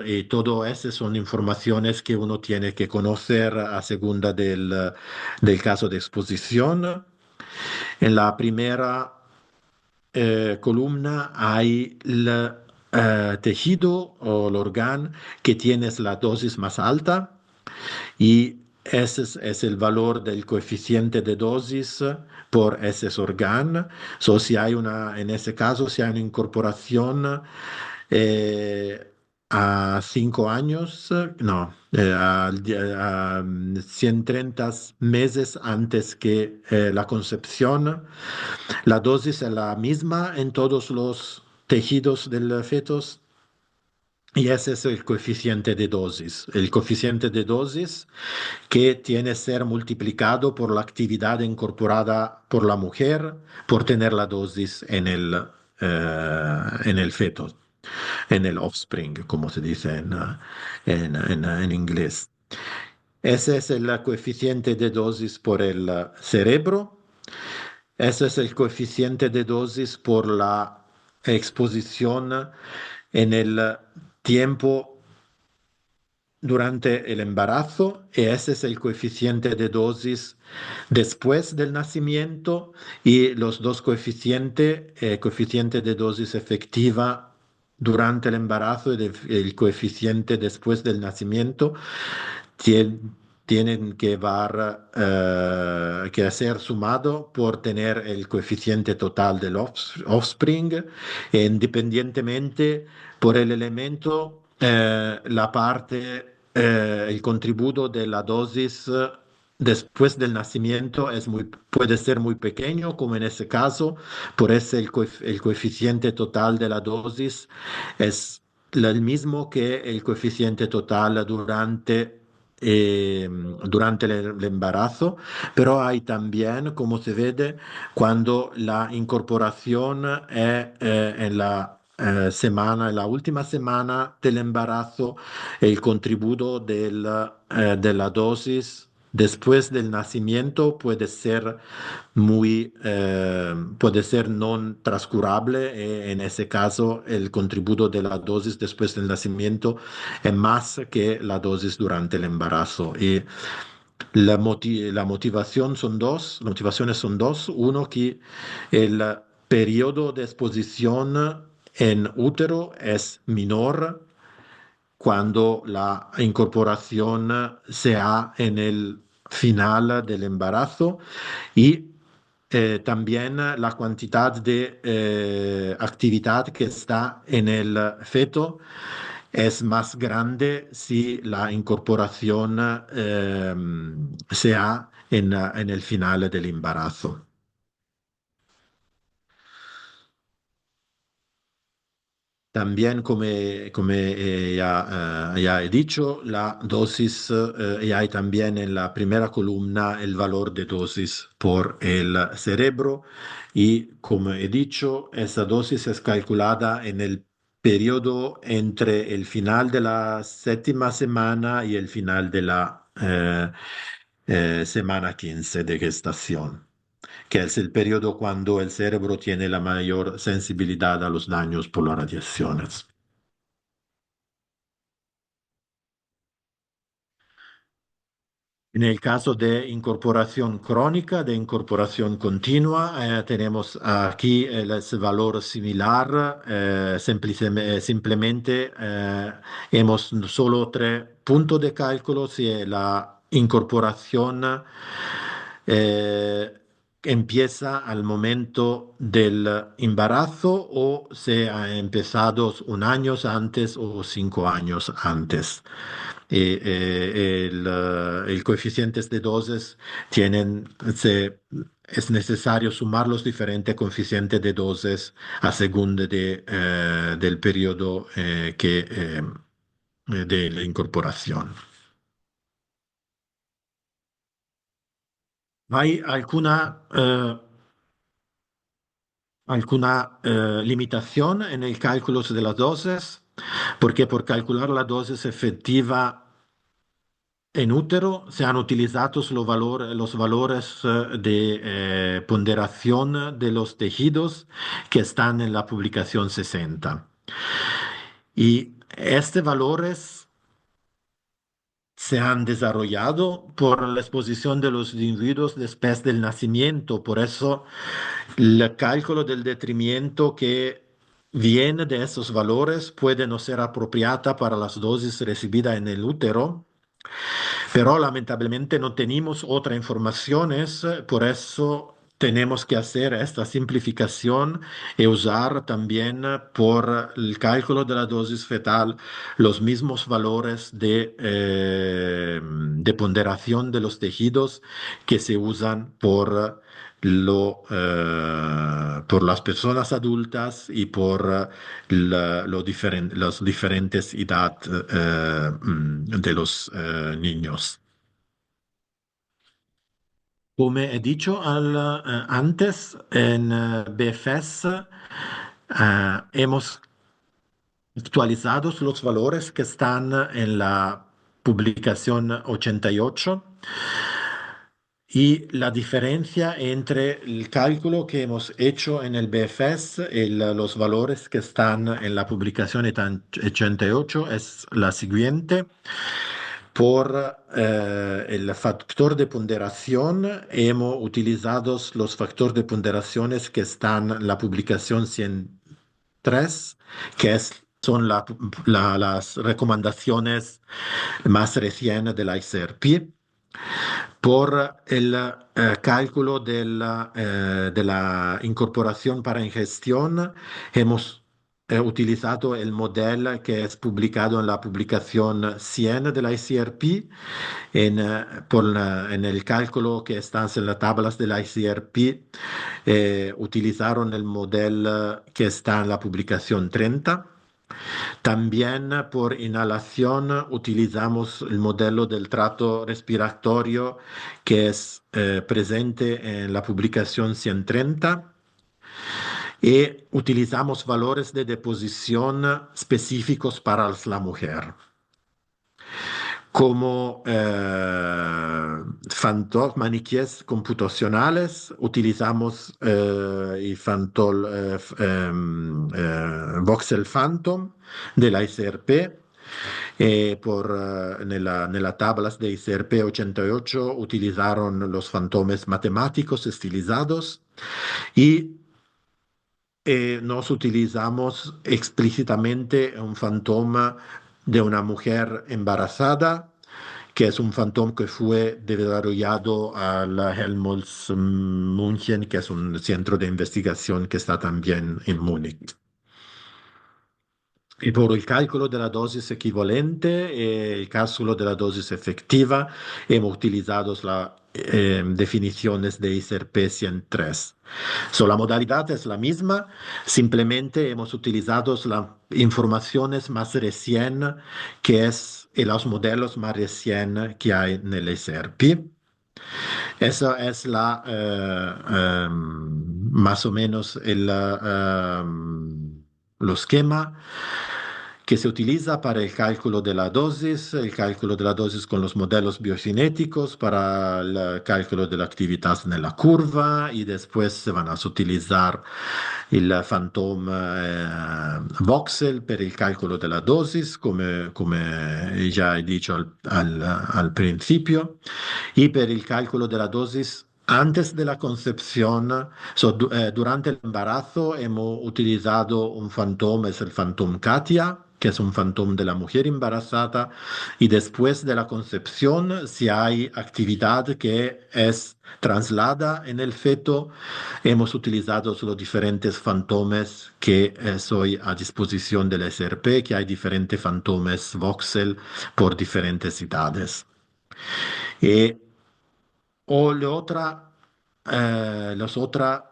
y todo eso son informaciones que uno tiene que conocer a segunda del caso de exposición. En la primera columna hay el tejido o el órgano que tiene la dosis más alta. Y ese es el valor del coeficiente de dosis por ese órgano. So, si hay en ese caso, si hay una incorporación a 5 años, no, a 130 meses antes que la concepción, la dosis es la misma en todos los tejidos del feto. Y ese es el coeficiente de dosis. El coeficiente de dosis que tiene que ser multiplicado por la actividad incorporada por la mujer por tener la dosis en el feto, en el offspring, como se dice en inglés. Ese es el coeficiente de dosis por el cerebro. Ese es el coeficiente de dosis por la exposición en el tiempo durante el embarazo y ese es el coeficiente de dosis después del nacimiento y los dos coeficientes, coeficiente de dosis efectiva durante el embarazo y el coeficiente después del nacimiento, tien- tienen que ser sumado por tener el coeficiente total del offspring, e independientemente por el elemento, la parte el contributo de la dosis después del nacimiento puede ser muy pequeño, como en ese caso, por eso el coeficiente total de la dosis es el mismo que el coeficiente total durante el embarazo, pero hay también, como se ve, cuando la incorporación es en en la última semana del embarazo, el contributo de la dosis después del nacimiento puede ser no transcurable. En ese caso, el contributo de la dosis después del nacimiento es más que la dosis durante el embarazo. Y la motivación son dos, las motivaciones son dos. Uno, que el periodo de exposición en útero es menor cuando la incorporación se da en el final del embarazo, y también la cantidad de actividad que está en el feto es más grande si la incorporación se da en el final del embarazo. También, ya he dicho, la dosis, y hay también en la primera columna el valor de dosis por el cerebro. Y como he dicho, esa dosis es calculada en el periodo entre el final de la séptima semana y el final de la semana 15 de gestación, que es el periodo cuando el cerebro tiene la mayor sensibilidad a los daños por las radiaciones. En el caso de incorporación crónica, de incorporación continua, tenemos aquí ese valor similar. Simplemente hemos solo tres puntos de cálculo: si la incorporación eh, empieza al momento del embarazo, o se ha empezado un año antes o 5 años antes. El coeficiente de dosis es necesario sumar los diferentes coeficientes de dosis a según del periodo de la incorporación. ¿Hay alguna limitación en el cálculo de las dosis? Porque por calcular la dosis efectiva en útero se han utilizado los valores de ponderación de los tejidos que están en la publicación 60. Y estos valores se han desarrollado por la exposición de los individuos después del nacimiento. Por eso, el cálculo del detrimento que viene de esos valores puede no ser apropiada para las dosis recibidas en el útero, pero lamentablemente no tenemos otras informaciones. Por eso tenemos que hacer esta simplificación y usar también por el cálculo de la dosis fetal los mismos valores de ponderación de los tejidos que se usan por las personas adultas y por las diferentes edades de los niños. Como he dicho antes, en BFS hemos actualizado los valores que están en la publicación 88. Y la diferencia entre el cálculo que hemos hecho en el BFS y los valores que están en la publicación 88 es la siguiente. Por el factor de ponderación, hemos utilizado los factores de ponderaciones que están en la publicación 103, son las recomendaciones más recientes de la ICRP. Por el cálculo de la incorporación para ingestión, hemos utilizado el modelo que es publicado en la publicación 100 de la ICRP. En el cálculo que están en las tablas de la ICRP, utilizaron el modelo que está en la publicación 30. También por inhalación utilizamos el modelo del trato respiratorio que es presente en la publicación 130 y utilizamos valores de deposición específicos para la mujer. Como maniquíes computacionales utilizamos Voxel Phantom de la ICRP. En las tablas de ICRP 88 utilizaron los fantomes matemáticos estilizados y nos utilizamos explícitamente un fantoma de una mujer embarazada, que es un fantoma que fue desarrollado a la Helmholtz München, que es un centro de investigación que está también en Múnich. Y por el cálculo de la dosis equivalente y el cálculo de la dosis efectiva, hemos utilizado las definiciones de ICRP 103. La modalidad es la misma, simplemente hemos utilizado las informaciones más recientes que es y los modelos más recientes que hay en el ICRP. Eso es más o menos lo esquema que se utiliza para el cálculo de la dosis con los modelos biocinéticos para el cálculo de la actividad en la curva y después se van a utilizar el fantoma voxel para el cálculo de la dosis, como ya he dicho al principio, y para el cálculo de la dosis antes de la concepción. Durante el embarazo hemos utilizado un fantoma, es el fantoma Katia, que es un fantoma de la mujer embarazada, y después de la concepción, si hay actividad que es traslada en el feto, hemos utilizado los diferentes fantomas que soy a disposición del SRP, que hay diferentes fantomas voxel por diferentes edades. Las otras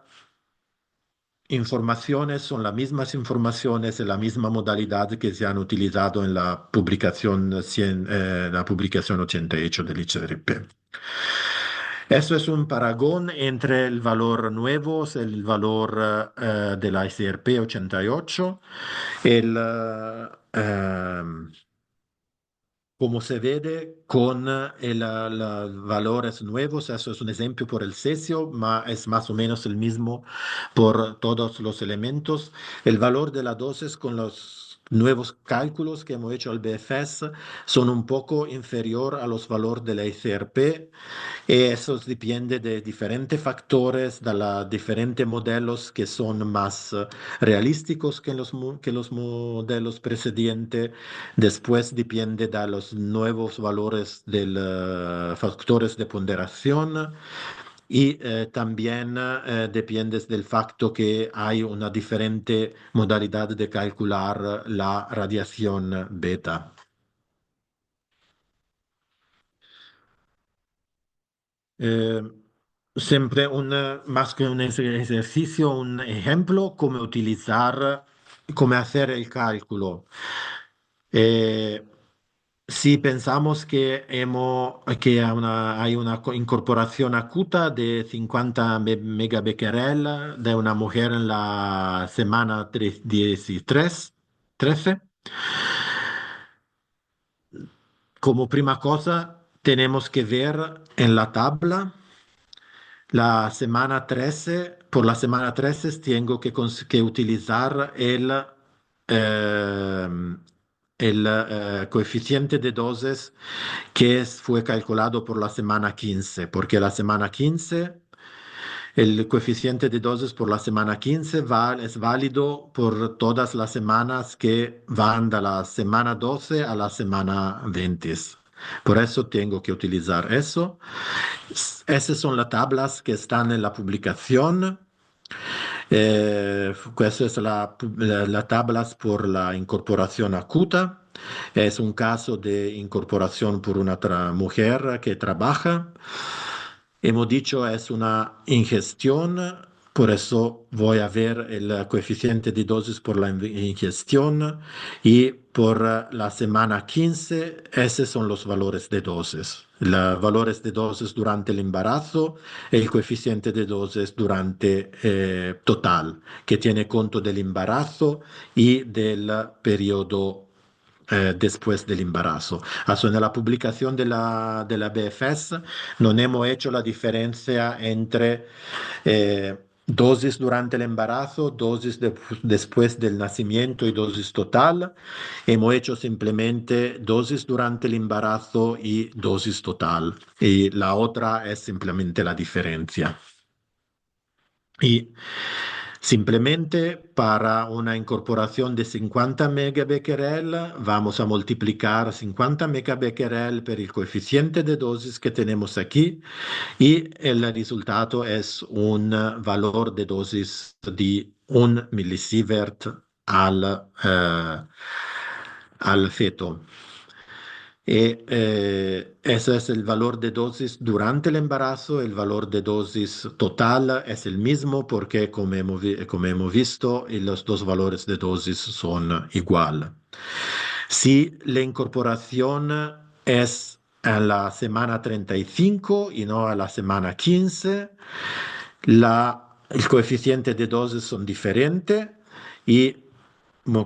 informaciones son las mismas informaciones en la misma modalidad que se han utilizado en la publicación 88 del ICRP. Eso es un paragón entre el valor nuevo, el valor de la ICRP 88, como se ve con los valores nuevos. Eso es un ejemplo por el cesio, es más o menos el mismo por todos los elementos. El valor de la dosis con los nuevos cálculos que hemos hecho al BFS son un poco inferior a los valores de la ICRP. Eso depende de diferentes factores, de los diferentes modelos que son más realísticos que los modelos precedentes. Después depende de los nuevos valores de los factores de ponderación. Y también depende del facto que hay una diferente modalidad de calcular la radiación beta. Siempre más que un ejercicio, un ejemplo, cómo hacer el cálculo. Si pensamos que hay una incorporación aguda de 50 megabecquerel de una mujer en la semana 13, como prima cosa tenemos que ver en la tabla la semana 13. Por la semana 13 tengo que utilizar el coeficiente de dosis que fue calculado por la semana 15, porque la semana 15, el coeficiente de dosis por la semana 15 es válido por todas las semanas que van de la semana 12 a la semana 20. Por eso tengo que utilizar eso. Esas son las tablas que están en la publicación. Questa es la tablas por la incorporación acuta. Es un caso de incorporación por una mujer que trabaja. Hemos dicho es una ingestión, por eso voy a ver el coeficiente de dosis por la ingestión y por la semana 15, esos son los valores de dosis. Los valores de dosis durante el embarazo e il coeficiente de dosis durante total, que tiene conto del embarazo y del periodo después del embarazo. En la publicación de la BFS no hemos hecho la diferencia entre dosis durante el embarazo, dosis después del nacimiento y dosis total. Hemos hecho simplemente dosis durante el embarazo y dosis total. Y la otra es simplemente la diferencia. Y simplemente para una incorporación de 50 megabecquerel vamos a multiplicar 50 megabecquerel per el coeficiente de dosis que tenemos aquí y el resultado es un valor de dosis de 1 milisievert al feto. Ese es el valor de dosis durante el embarazo. El valor de dosis total es el mismo porque, como hemos visto, los dos valores de dosis son igual. Si la incorporación es en la semana 35 y no a la semana 15, el coeficiente de dosis son diferentes y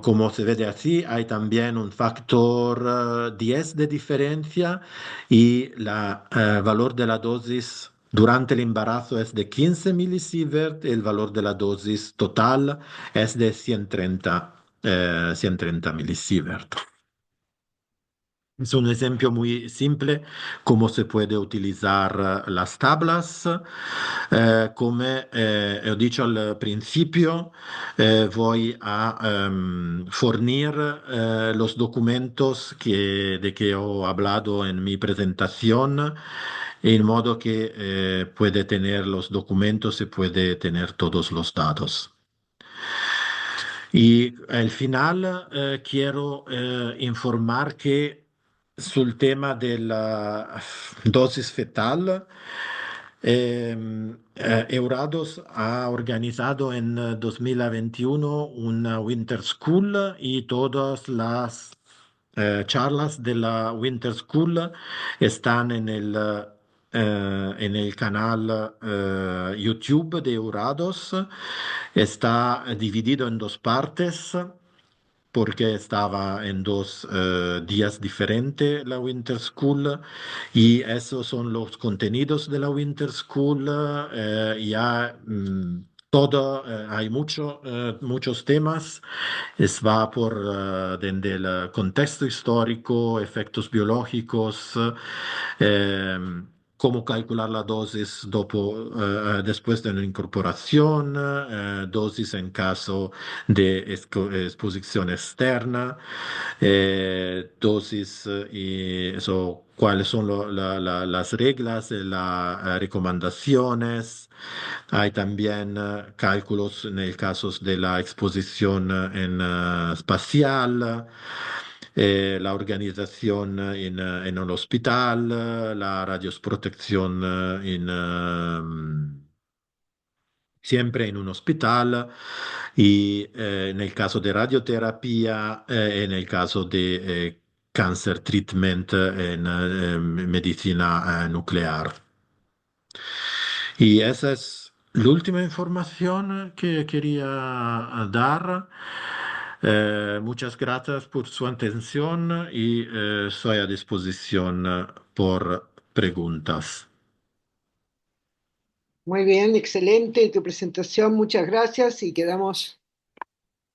como se ve de así, hay también un factor 10 de diferencia y el valor de la dosis durante el embarazo es de 15 milisievert y el valor de la dosis total es de 130 milisievert. Es un ejemplo muy simple cómo se puede utilizar las tablas. Como he dicho al principio, voy a fornir los documentos de que he hablado en mi presentación, en modo que puede tener los documentos y puede tener todos los datos. Y al final quiero informar que sul tema della dosis fetal, Eurados ha organizado en 2021 una Winter School y todas las charlas de la Winter School están en el canal YouTube de Eurados. Está dividido en dos partes porque estaba en dos días diferentes la Winter School y esos son los contenidos de la Winter School. Ya todo, hay muchos temas. Va por desde el contexto histórico, efectos biológicos, eh, cómo calcular la dosis después de una incorporación, dosis en caso de exposición externa, dosis y eso, cuáles son las reglas, las recomendaciones. Hay también cálculos en el caso de la exposición espacial, la organización en un hospital, la radioprotección siempre en un hospital y en el caso de radioterapia, en el caso de cancer treatment en medicina nuclear. Y esa es la última información que quería dar. Muchas gracias por su atención y estoy a disposición por preguntas. Muy bien, excelente tu presentación, muchas gracias y quedamos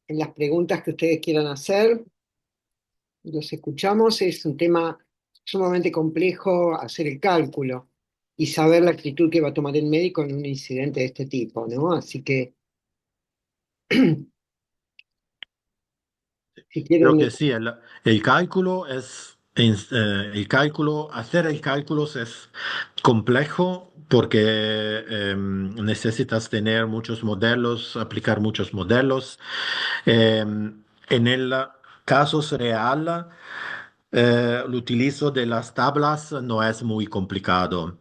en las preguntas que ustedes quieran hacer. Los escuchamos, es un tema sumamente complejo hacer el cálculo y saber la actitud que va a tomar el médico en un incidente de este tipo, ¿no? Así que, si Creo quieren, que sí, el cálculo es hacer el cálculo es complejo porque necesitas tener muchos modelos, aplicar muchos modelos. En el caso real, el utilizo de las tablas no es muy complicado.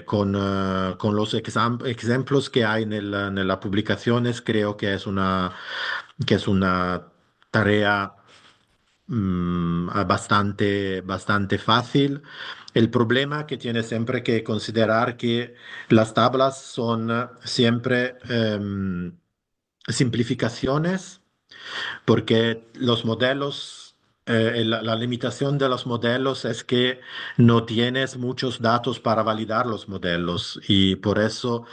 Con los ejemplos que hay en las publicaciones, creo que es una tarea bastante fácil. El problema que tiene siempre que considerar que las tablas son siempre simplificaciones porque los modelos, la limitación de los modelos es que no tienes muchos datos para validar los modelos y por eso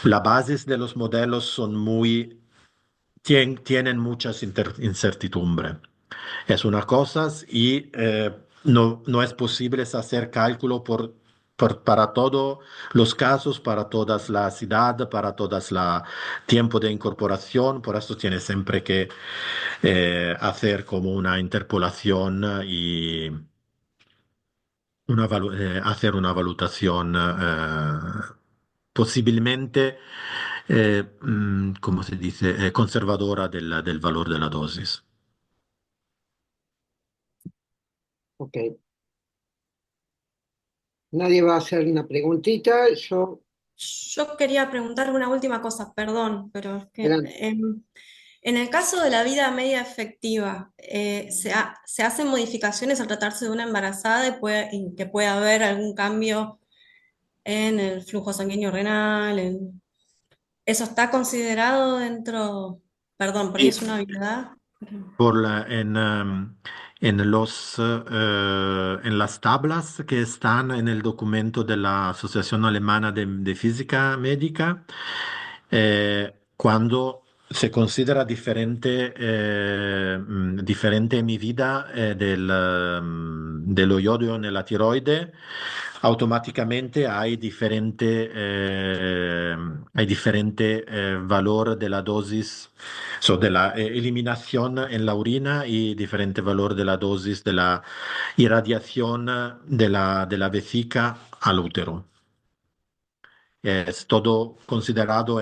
las bases de los modelos son tienen muchas incertidumbres. Es una cosa y no es posible hacer cálculo para todos los casos, para todas las edades, para todas la tiempo de incorporación. Por eso tiene siempre que hacer como una interpolación y hacer una valutación posiblemente, ¿cómo se dice?, conservadora del valor de la dosis. Ok. Nadie va a hacer una preguntita. Yo quería preguntar una última cosa, perdón, pero es que Adelante. en el caso de la vida media efectiva, ¿se hacen modificaciones al tratarse de una embarazada y que pueda haber algún cambio en el flujo sanguíneo renal? ¿Eso está considerado dentro? Perdón, por ahí es una obviedad. En las tablas que están en el documento de la Asociación Alemana de Física Médica, cuando se considera diferente medida del yodo en la tiroide, automáticamente hay diferente valor de la dosis, de la eliminación en la orina y diferente valor de la dosis de la irradiación de la vesícula al útero. Es todo considerado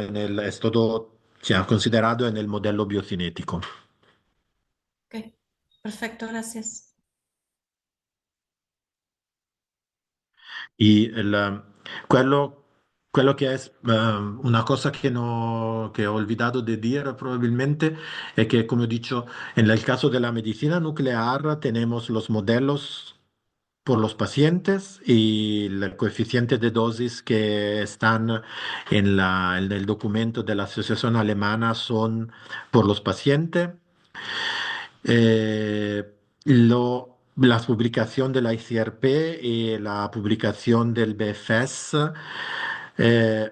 considerado en el modelo biocinético. Ok, perfecto, gracias. Y quello, quello che è una cosa che ho olvidato di dire probabilmente è que, como he dicho, en el caso de la medicina nuclear tenemos los modelos por los pacientes y el coeficiente de dosis que están en el documento de la Asociación Alemana son por los pacientes. La publicación de la ICRP y la publicación del BFS eh,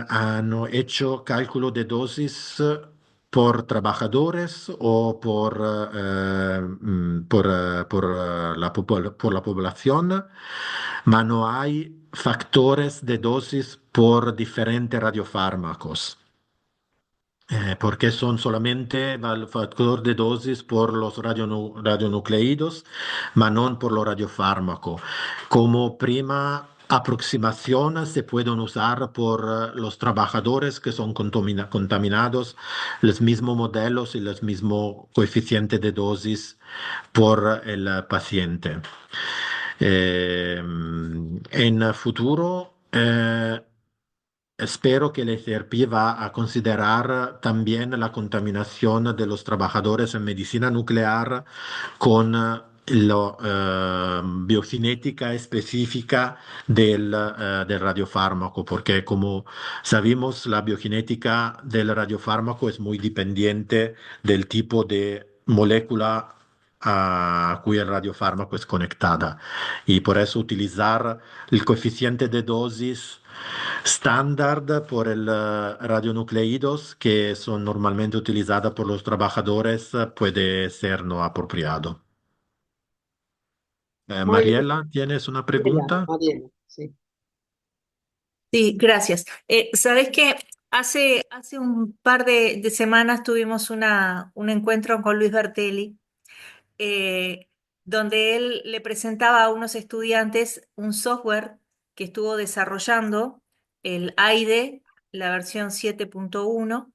han hecho cálculo de dosis por trabajadores o por la población, pero no hay factores de dosis por diferentes radiofármacos. Porque son solamente el factor de dosis por los radionucleidos, pero no por los radiofármacos. Como prima aproximación se pueden usar por los trabajadores que son contaminados los mismos modelos y los mismos coeficientes de dosis por el paciente. En el futuro, espero que la ICRP va a considerar también la contaminación de los trabajadores en medicina nuclear con la biocinética específica del radiofármaco, porque como sabemos, la biocinética del radiofármaco es muy dependiente del tipo de molécula a cui el radiofármaco es conectada. Y por eso utilizar el coeficiente de dosis estándar por el radionucleidos que son normalmente utilizadas por los trabajadores puede ser no apropiado. Muy bien, Mariela, ¿tienes una Mariela, pregunta? Mariela, sí. Sí, gracias. Sabes que hace un par de semanas tuvimos un encuentro con Luis Bertelli, eh, donde él le presentaba a unos estudiantes un software que estuvo desarrollando, el AIDE, la versión 7.1,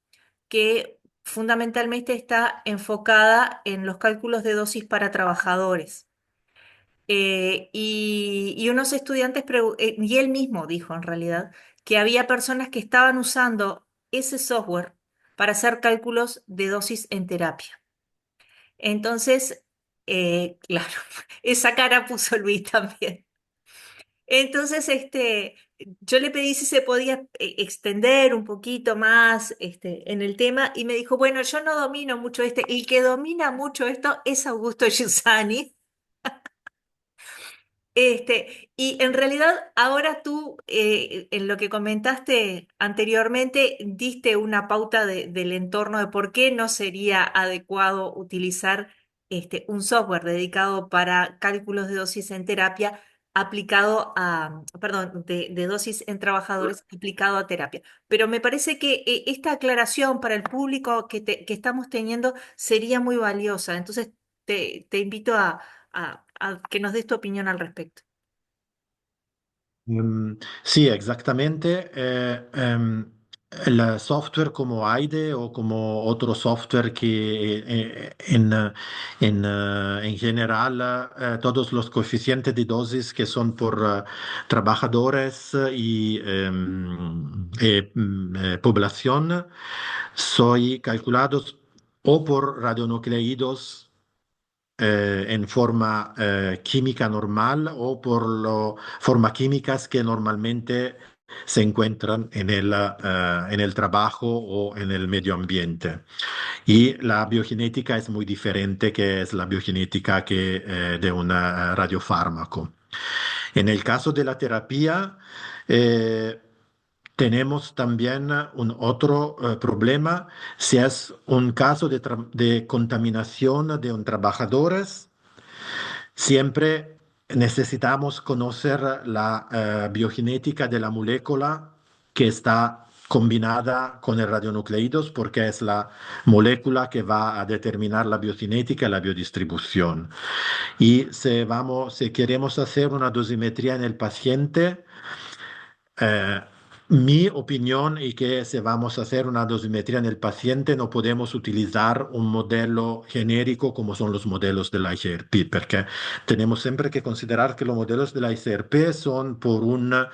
que fundamentalmente está enfocada en los cálculos de dosis para trabajadores. Y unos estudiantes, y él mismo dijo en realidad, que había personas que estaban usando ese software para hacer cálculos de dosis en terapia. Entonces, claro, esa cara puso Luis también. Entonces, yo le pedí si se podía extender un poquito más en el tema y me dijo, bueno, yo no domino mucho el que domina mucho esto es Augusto Giussani. Y en realidad ahora tú, en lo que comentaste anteriormente, diste una pauta del entorno de por qué no sería adecuado utilizar un software dedicado para cálculos de dosis en terapia aplicado perdón, de dosis en trabajadores aplicado a terapia. Pero me parece que esta aclaración para el público que estamos teniendo sería muy valiosa. Entonces te invito a que nos des tu opinión al respecto. Sí, exactamente. El software como AIDE o como otro software que en general todos los coeficientes de dosis que son por trabajadores y población son calculados o por radionucleidos en forma química normal o por formas químicas que normalmente se encuentran en el trabajo o en el medio ambiente. Y la biogenética es muy diferente que es la biogenética de un radiofármaco. En el caso de la terapia, eh, tenemos también un otro problema si es un caso de contaminación de un trabajador. Siempre necesitamos conocer la biogenética de la molécula que está combinada con el radionucleidos porque es la molécula que va a determinar la biogenética y la biodistribución. Y si queremos hacer una dosimetría en el paciente, eh, mi opinión es que si vamos a hacer una dosimetría en el paciente no podemos utilizar un modelo genérico como son los modelos de la IGRP, porque tenemos siempre que considerar que los modelos de la IGRP son por una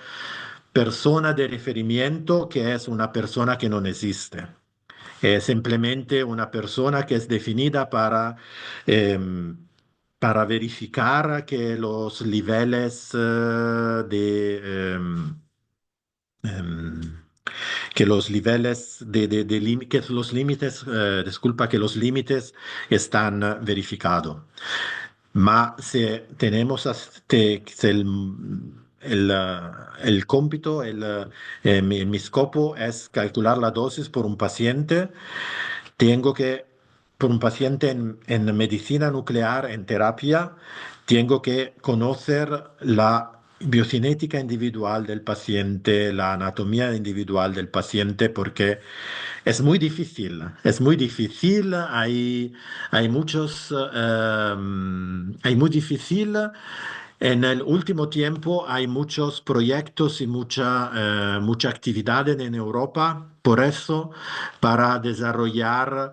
persona de referimiento que es una persona que no existe. Es simplemente una persona que es definida para verificar que los niveles em, que los niveles que los límites, disculpa, que los límites están verificados. Ma si tenemos si el cómpito, mi scopo es calcular la dosis por un paciente, tengo que, por un paciente en medicina nuclear, en terapia, tengo que conocer la biocinética individual del paciente, la anatomía individual del paciente, porque es muy difícil, hay muchos, hay muy difícil. En el último tiempo hay muchos proyectos y mucha actividad en Europa, por eso, para desarrollar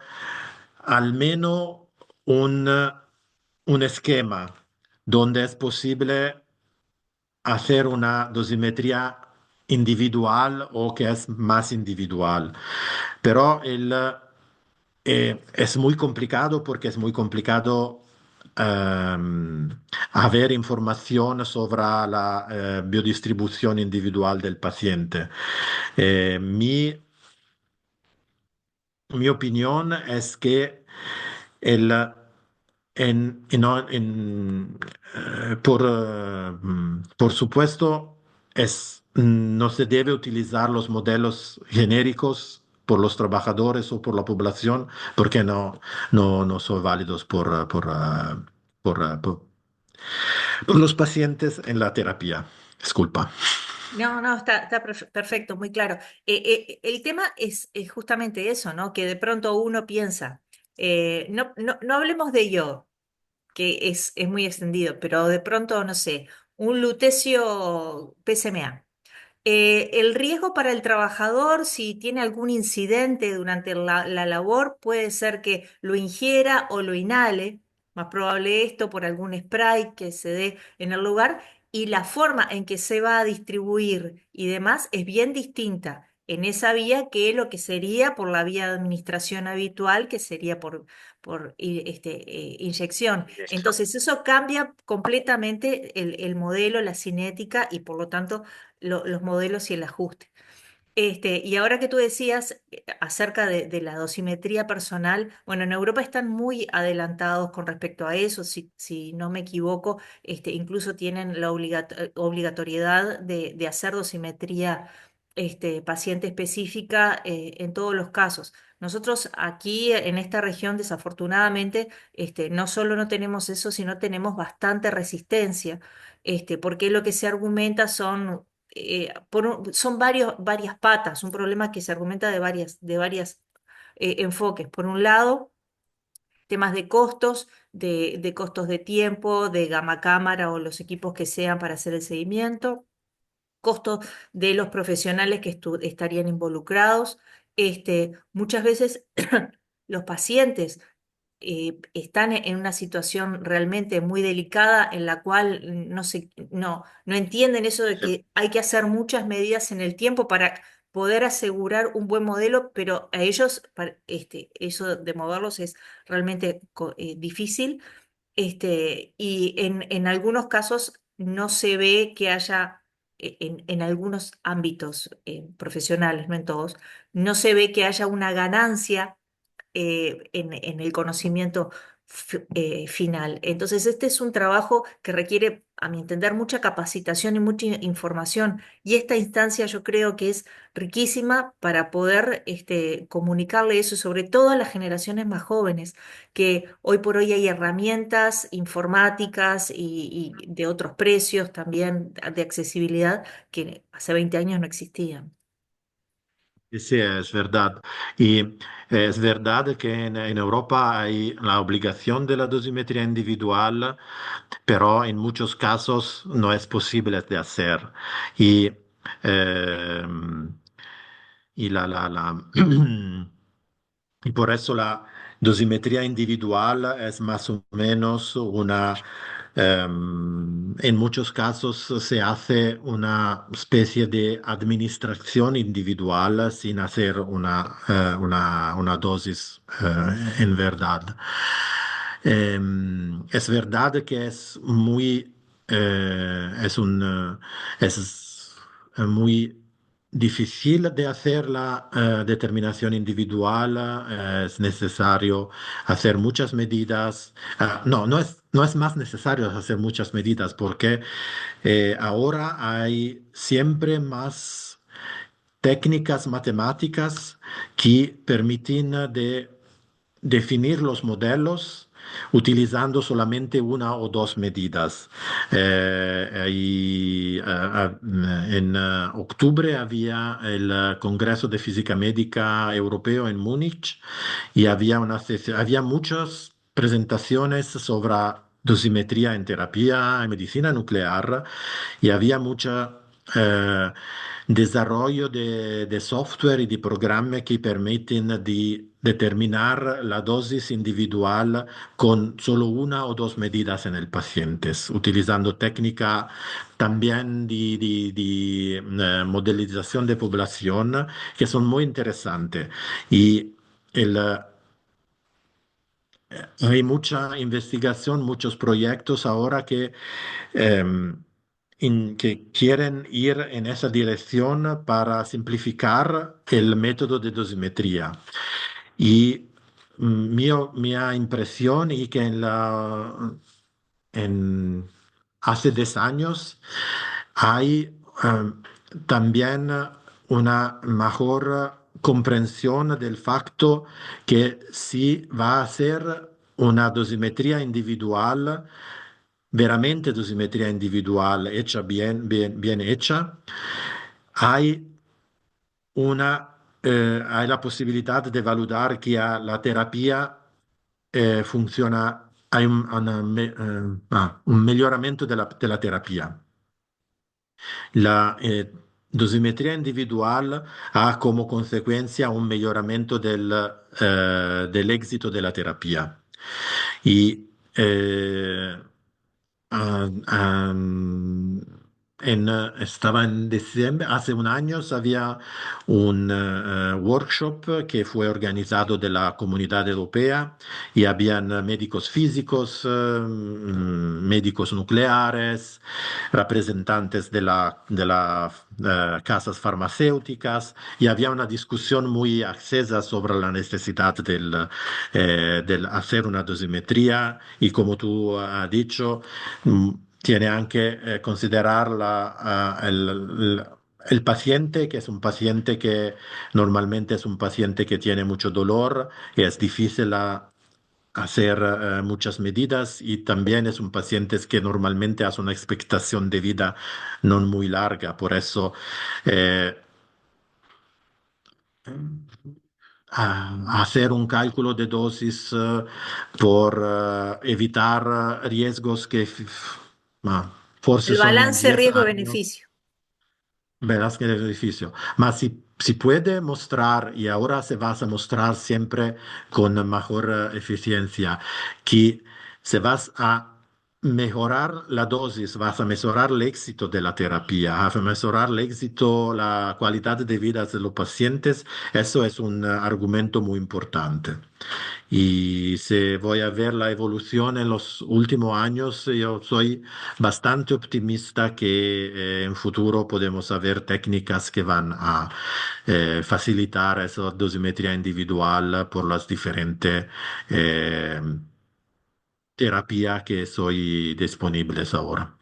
al menos un, un esquema donde es posible hacer una dosimetría individual o que es más individual. Pero es muy complicado porque es muy complicado ehm, haber información sobre la biodistribución individual del paciente. Mi opinión es que el, por supuesto, no se debe utilizar los modelos genéricos por los trabajadores o por la población porque no son válidos por los pacientes en la terapia. Disculpa. No, no, está perfecto, muy claro. El tema es justamente eso, ¿no? Que de pronto uno piensa, no hablemos de yo, que es muy extendido, pero de pronto, no sé, un lutecio PSMA. El riesgo para el trabajador, si tiene algún incidente durante la labor, puede ser que lo ingiera o lo inhale, más probable esto por algún spray que se dé en el lugar, y la forma en que se va a distribuir y demás es bien distinta en esa vía que lo que sería por la vía de administración habitual, que sería por inyección. Entonces, eso cambia completamente el modelo, la cinética y por lo tanto los modelos y el ajuste. Y ahora que tú decías acerca de la dosimetría personal, bueno, en Europa están muy adelantados con respecto a eso, si no me equivoco, incluso tienen la obligatoriedad de hacer dosimetría paciente específica en todos los casos. Nosotros aquí en esta región, desafortunadamente, no solo no tenemos eso, sino tenemos bastante resistencia, porque lo que se argumenta son varias patas, un problema que se argumenta de varias enfoques. Por un lado, temas de costos, de costos de tiempo, de gama cámara o los equipos que sean para hacer el seguimiento, costos de los profesionales que estarían involucrados. Muchas veces los pacientes están en una situación realmente muy delicada en la cual no entienden eso de que hay que hacer muchas medidas en el tiempo para poder asegurar un buen modelo, pero a ellos eso de moverlos es realmente difícil. Y en algunos casos no se ve que haya, en algunos ámbitos profesionales, no en todos, no se ve que haya una ganancia en el conocimiento final. Entonces, este es un trabajo que requiere, a mi entender, mucha capacitación y mucha información. Y esta instancia yo creo que es riquísima para poder comunicarle eso, sobre todo a las generaciones más jóvenes, que hoy por hoy hay herramientas informáticas y de otros precios también de accesibilidad que hace 20 años no existían. Sí, sí, es verdad. Y es verdad que en Europa hay la obligación de la dosimetría individual, pero en muchos casos no es posible de hacer. Y, eh, y y por eso la dosimetría individual es más o menos en muchos casos se hace una especie de administración individual sin hacer una dosis en verdad. Es verdad que es muy difícil de hacer la determinación individual, es necesario hacer muchas medidas. No, no es más necesario hacer muchas medidas porque ahora hay siempre más técnicas matemáticas que permiten de definir los modelos utilizando solamente una o dos medidas. En octubre había el Congreso de Física Médica Europeo en Múnich y había muchas presentaciones sobre dosimetría en terapia, en medicina nuclear, y había mucho desarrollo de software y de programas que permiten de determinar la dosis individual con solo una o dos medidas en el paciente, utilizando técnica también de modelización de población que son muy interesantes. Y el, hay mucha investigación, muchos proyectos ahora em, que quieren ir en esa dirección para simplificar el método de dosimetría. Y mi impresión es que hace 10 años hay también una mejor comprensión del facto que si va a ser una dosimetría individual, veramente dosimetría individual hecha bien hecha, hay hay la posibilidad de validar que la terapia funciona hay un miglioramento della terapia. La dosimetria individual ha come conseguenza un miglioramento dell'esito della terapia. Y ah, ah, estaba en diciembre, hace un año había un workshop que fue organizado de la Comunidad Europea y habían médicos físicos, médicos nucleares, representantes de las casas farmacéuticas y había una discusión muy accesa sobre la necesidad del hacer una dosimetría y como tú has dicho, tiene anche considerar el paciente, que es un paciente que normalmente es un paciente que tiene mucho dolor y es difícil hacer muchas medidas y también es un paciente que normalmente hace una expectación de vida no muy larga. Por eso eh, hacer un cálculo de dosis por evitar riesgos que forse El son balance 10 años. riesgo-beneficio. Verás que es difícil. Mas si puede mostrar, y ahora se va a mostrar siempre con mejor eficiencia, que se vas a mejorar la dosis, vas a mejorar el éxito de la terapia, a mejorar el éxito, la calidad de vida de los pacientes, eso es un argumento muy importante. Y si voy a ver la evolución en los últimos años, yo soy bastante optimista que en futuro podemos haber técnicas que van a facilitar esa dosimetría individual por las diferentes eh, terapias que soy disponibles ahora.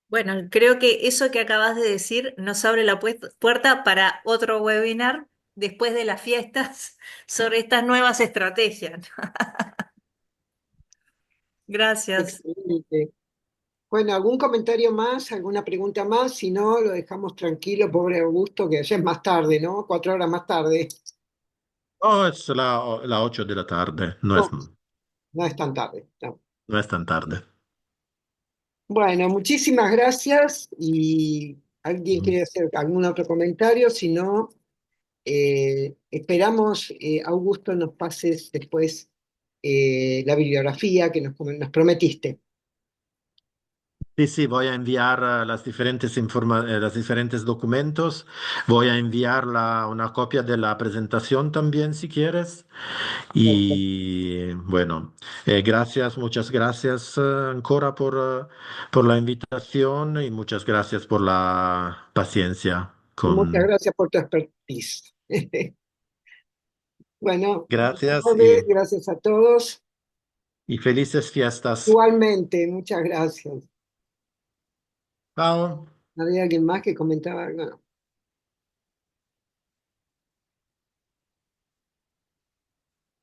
Bueno, creo que eso que acabas de decir nos abre la puerta para otro webinar después de las fiestas sobre estas nuevas estrategias. Gracias. Excelente. Bueno, ¿algún comentario más? ¿Alguna pregunta más? Si no, lo dejamos tranquilo, pobre Augusto, que ya es más tarde, ¿no? 4 horas más tarde. Oh, es la 8 de la tarde, No, no es tan tarde. No. no es tan tarde. Bueno, muchísimas gracias. ¿Y alguien quiere hacer algún otro comentario? Si no, esperamos, Augusto, nos pases después la bibliografía que nos prometiste. Sí, sí, voy a enviar los diferentes documentos. Voy a enviar una copia de la presentación también, si quieres. Y bueno, gracias, muchas gracias ancora por la invitación y muchas gracias por la paciencia. Muchas gracias por tu expertise. Bueno, Gracias gracias a todos. y felices fiestas. Igualmente, muchas gracias. Chao. ¿Había alguien más que comentaba algo? No.